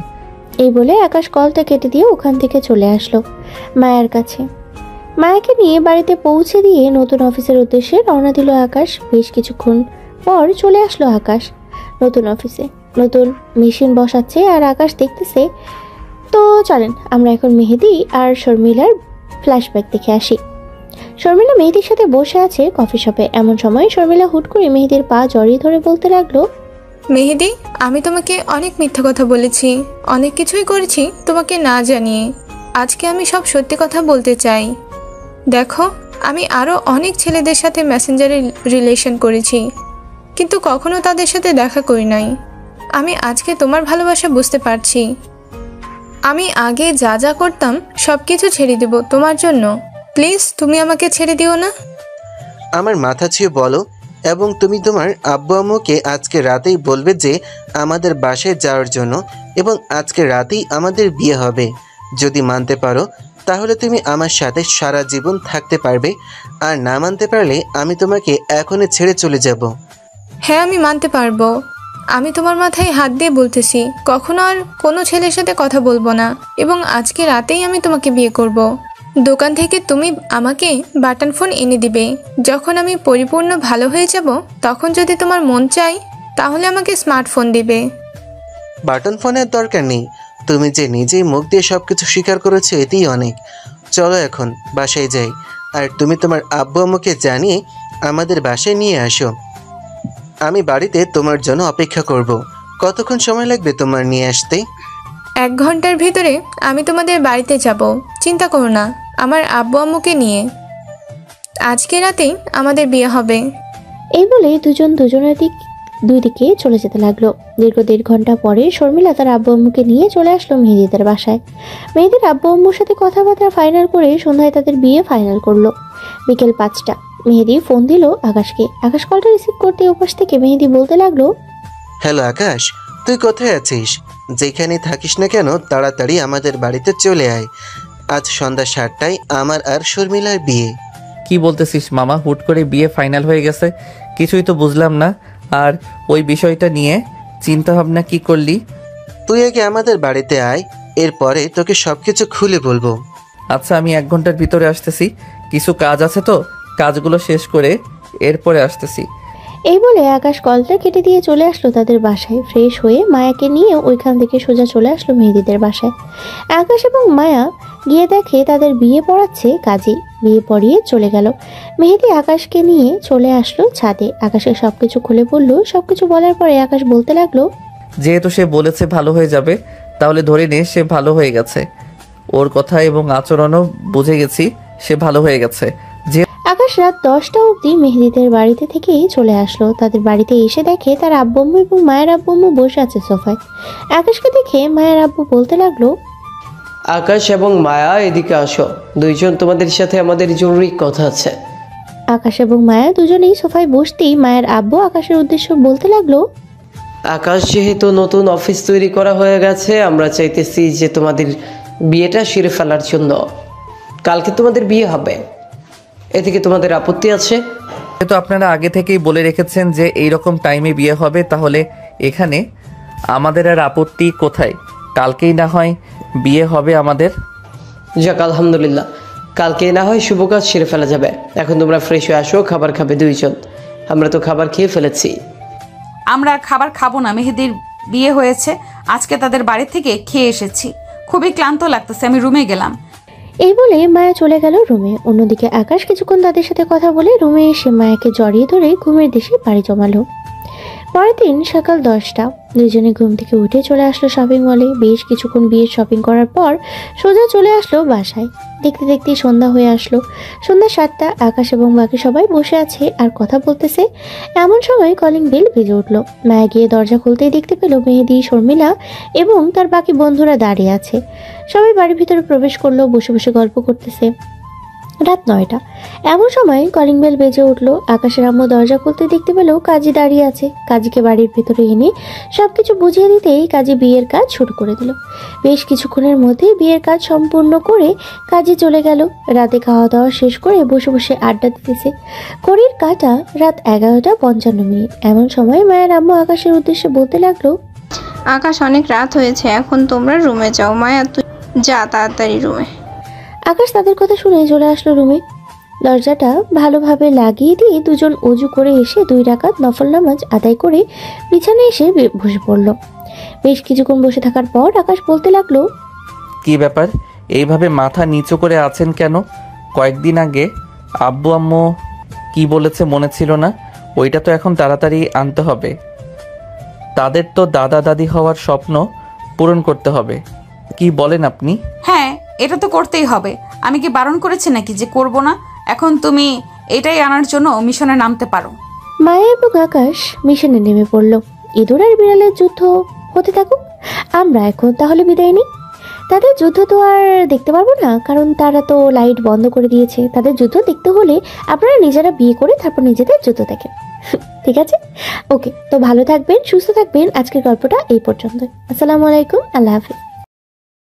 এই বলে আকাশ কলটা কেটে দিয়ে ওখান থেকে চলে আসলো মায়ার কাছে। মায়াকে নিয়ে বাড়িতে পৌঁছে দিয়ে নতুন অফিসের উদ্দেশ্যে রওনা দিল আকাশ। বেশ কিছুক্ষণ পর চলে আসলো আকাশ নতুন অফিসে। নতুন মেশিন বসাচ্ছে আর আকাশ দেখতেছে। তো চলেন আমরা এখন মেহেদি আর শর্মিলার ফ্ল্যাশব্যাক দেখে আসি। শর্মিলা মেহেদির সাথে বসে আছে কফি শপে। এমন সময় শর্মিলা হুট করে মেহেদির পা জড়িয়ে ধরে বলতে লাগলো, মেহেদি, আমি তোমাকে অনেক মিথ্যা কথা বলেছি, অনেক কিছুই করেছি তোমাকে না জানিয়ে। আজকে আমি সব সত্যি কথা বলতে চাই। দেখো, আমি আরও অনেক ছেলেদের সাথে মেসেঞ্জারে রিলেশন করেছি, কিন্তু কখনো তাদের সাথে দেখা করি নাই। আমি আজকে তোমার ভালোবাসা বুঝতে পারছি। আমি আগে যা যা করতাম সব কিছু ছেড়ে দেব তোমার জন্য। প্লিজ তুমি আমাকে ছেড়ে দিও না। আমার মাথা ছুঁয়ে বলো, এবং তুমি তোমার আব্বু আম্মুকে আজকে রাতেই বলবে যে আমাদের বাসায় যাওয়ার জন্য, এবং আজকে রাতেই আমাদের বিয়ে হবে। যদি মানতে পারো তাহলে তুমি আমার সাথে সারা জীবন থাকতে পারবে, আর না মানতে পারলে আমি তোমাকে এখনই ছেড়ে চলে যাব। হ্যাঁ, আমি মানতে পারবো। আমি তোমার মাথায় হাত দিয়ে বলতেছি, কখনো আর কোনো ছেলের সাথে কথা বলবো না, এবং আজকে রাতেই আমি তোমাকে বিয়ে করব। দোকান থেকে তুমি আমাকে বাটন ফোন এনে দিবে। যখন আমি পরিপূর্ণ ভালো হয়ে যাব, তখন যদি তোমার মন চাই তাহলে আমাকে স্মার্টফোন দিবে। বাটন ফোনের দরকার নেই, তুমি যে নিজেই মুখ দিয়ে সব কিছু স্বীকার করেছো এতেই অনেক। চলো এখন বাসায় যাই, আর তুমি তোমার আব্বু আম্মুকে জানিয়ে আমাদের বাসায় নিয়ে আসো। আমি বাড়িতে তোমার জন্য অপেক্ষা করব। কতক্ষণ সময় লাগবে তোমার নিয়ে আসতে? 1 ঘন্টার ভিতরে আমি তোমাদের বাড়িতে যাব, চিন্তা করো না। আমার আব্বু আম্মুকে নিয়ে আজকে রাতেই আমাদের বিয়ে হবে। এই বলে দুজন দুজনের দুই দিকে চলে যেতে লাগলো। দীর্ঘ 1.5 ঘন্টা পরে শর্মিলা তার আব্বু আম্মুকে নিয়ে চলে আসলো মেহেদিদের বাসায়। মেহেদির আব্বু আম্মুর সাথে কথাবার্তা ফাইনাল করে সন্ধ্যায় তাদের বিয়ে ফাইনাল করলো। বিকেল 5টা মেহেদি ফোন দিল আকাশকে। আকাশ কলটা রিসিভ করতে ওপাশ থেকে মেহেদি বলতে লাগলো, হ্যালো আকাশ, তুই কোথায় আছিস? যেখানে থাকিস না কেন তাড়াতাড়ি আমাদের বাড়িতে চলে আয়। আজ সন্ধ্যা 7টায় আমার আর শর্মিলার বিয়ে। কি বলতেছিস মামা? হুট করে বিয়ে ফাইনাল হয়ে গেছে? কিছুই তো বুঝলাম না। আর ওই বিষয়টা নিয়ে চিন্তা ভাবনা কি করলি? তুই আগে আমাদের বাড়িতে আয়, এরপরে তোকে সবকিছু খুলে বলবো। আচ্ছা, আমি 1 ঘন্টার ভিতরে আসতেছি। কিছু কাজ আছে তো, কাজগুলো শেষ করে এরপরে আসতেছি। এই বলে আকাশ কলটা কেটে দিয়ে চলে আসলো তাদের বাসায়। ফ্রেশ হয়ে মায়াকে নিয়ে ওইখান থেকে সোজা চলে আসলো মেহেদিদের বাসায়। আকাশ এবং মায়া গিয়ে দেখে তাদের বিয়ে পড়াচ্ছে কাজী। বিয়ে পড়িয়ে চলে গেল। মেহেদি আকাশকে নিয়ে চলে আসলো ছাদে। আকাশকে সবকিছু খুলে বললো। সবকিছু বলার পরে আকাশ বলতে লাগলো, যেহেতু সে বলেছে ভালো হয়ে যাবে, তাহলে ধরে নে সে ভালো হয়ে গেছে। ওর কথা এবং আচরণও বুঝে গেছি সে ভালো হয়ে গেছে। আকাশ রাত 10টা অবধি মেহেদিদের বাড়িতে থেকেই চলে আসলো। তাদের বাড়িতে এসে দেখে তার আব্বু আম্মু এবং মায়ের আব্বু আম্মু বসে আছে সোফায়। আকাশকে দেখে মায়ের আব্বু বলতে লাগলো, আকাশ এবং মায়া এদিকে আসো, দুইজন তোমাদের সাথে আমাদের জরুরি কথা আছে। আকাশ এবং মায়া দুজনেই সোফায় বসতেই মায়ের আব্বু আকাশের উদ্দেশ্য বলতে লাগলো, আকাশ, যেহেতু নতুন অফিস তৈরি করা হয়ে গেছে, আমরা চাইতেছি যে তোমাদের বিয়েটা সেরে ফেলার জন্য। কালকে তোমাদের বিয়ে হবে, এদিকে তোমাদের আপত্তি আছে? যেহেতু আপনারা আগে থেকেই বলে রেখেছেন যে এইরকম টাইমে বিয়ে হবে, তাহলে এখানে আমাদের আর আপত্তি কোথায়? কালকেই না হয় বিয়ে হবে আমাদের। যাক, আলহামদুলিল্লাহ, কালকেই না হয় শুভ কাজ সেরে ফেলা যাবে। এখন তোমরা ফ্রেশ হয়ে আসো, খাবার খাবে দুইজন। আমরা তো খাবার খেয়ে ফেলেছি। আমরা খাবার খাবো না, মেহেদির বিয়ে হয়েছে, আজকে তাদের বাড়ি থেকে খেয়ে এসেছি, খুবই ক্লান্ত লাগতেছে, আমি রুমে গেলাম। এই বলে মায়া চলে গেল রুমে। অন্যদিকে আকাশ কিছুক্ষণ তাদের সাথে কথা বলে রুমে এসে মায়াকে জড়িয়ে ধরে ঘুমের দেশে বাড়ি জমালো। পরের দিন সকাল 10টা দুজনে ঘুম থেকে উঠে চলে আসলো শপিং মলে। বেশ কিছুক্ষণ বিয়ের শপিং করার পর সোজা চলে আসলো বাসায়। দেখতে দেখতে সন্ধ্যা হয়ে আসলো। সন্ধ্যা 7টা। আকাশ এবং বাকি সবাই বসে আছে আর কথা বলতেছে। এমন সময় কলিং বেল বেজে উঠলো। মায়া গিয়ে দরজা খুলতেই দেখতে পেল মেহেদি, শর্মিলা এবং তার বাকি বন্ধুরা দাঁড়িয়ে আছে। সবাই বাড়ির ভিতরে প্রবেশ করলো, বসে বসে গল্প করতেছে। রাত 9টা। এমন সময় কলিং বেল বেজে উঠলো। আকাশের আম্মু দরজা খুলতে দেখতে পেল কাজী দাঁড়িয়ে আছে। কাজীকে বাড়ির ভেতরে এনে সবকিছু বুঝিয়ে দিতেই কাজী বিয়ের কাজ শুরু করে দিল। বেশ কিছুক্ষণের মধ্যে বিয়ের কাজ সম্পূর্ণ করে কাজী চলে গেল। রাতে খাওয়া দাওয়া শেষ করে বসে বসে আড্ডা দিতেছে। ঘড়ির কাঁটা রাত 11:55। এমন সময় মায়ের আম্মু আকাশের উদ্দেশ্যে বলতে লাগলো, আকাশ, অনেক রাত হয়েছে, এখন তোমরা রুমে যাও। মায়া, তুই যা তাড়াতাড়ি রুমে। আকাশ তাদের কথা শুনে চলে আসলো রুমে। দরজাটা ভালোভাবে লাগিয়ে দিয়ে দুজন অজু করে এসে 2 রাকাত নফল নামাজ আদায় করে বিছানায় এসে বসে পড়ল। বেশ কিছুক্ষণ বসে থাকার পর আকাশ বলতে লাগলো, কি ব্যাপার, এইভাবে মাথা নিচু করে আছেন কেন? কয়েকদিন আগে আব্বু আম্মু কি বলেছে মনে ছিল না? ওইটা তো এখন তাড়াতাড়ি আনতে হবে। তাদের তো দাদা দাদি হওয়ার স্বপ্ন পূরণ করতে হবে। কি বলেন আপনি? হ্যাঁ, এটা তো করতেই হবে। আমি কি বারণ করেছি নাকি যে করব না? এখন তুমি এটাই আনার জন্য মিশনে নামতে পারো। মায়া এবং আকাশ মিশনে নেমে পড়ল। ইঁদুর আর বিড়ালের যুদ্ধ হতে থাকুক, আমরা এখন তাহলে বিদায় নিই। তাদের যুদ্ধ তো আর দেখতে পারবো না, কারণ তারা তো লাইট বন্ধ করে দিয়েছে। তাদের যুদ্ধ দেখতে হলে আপনারা নিজেরা বিয়ে করে তারপর নিজেদের যুদ্ধ দেখেন। ঠিক আছে, ওকে। তো ভালো থাকবেন, সুস্থ থাকবেন। আজকের গল্পটা এই পর্যন্ত। আসসালামু আলাইকুম, আল্লাহ হাফিজ।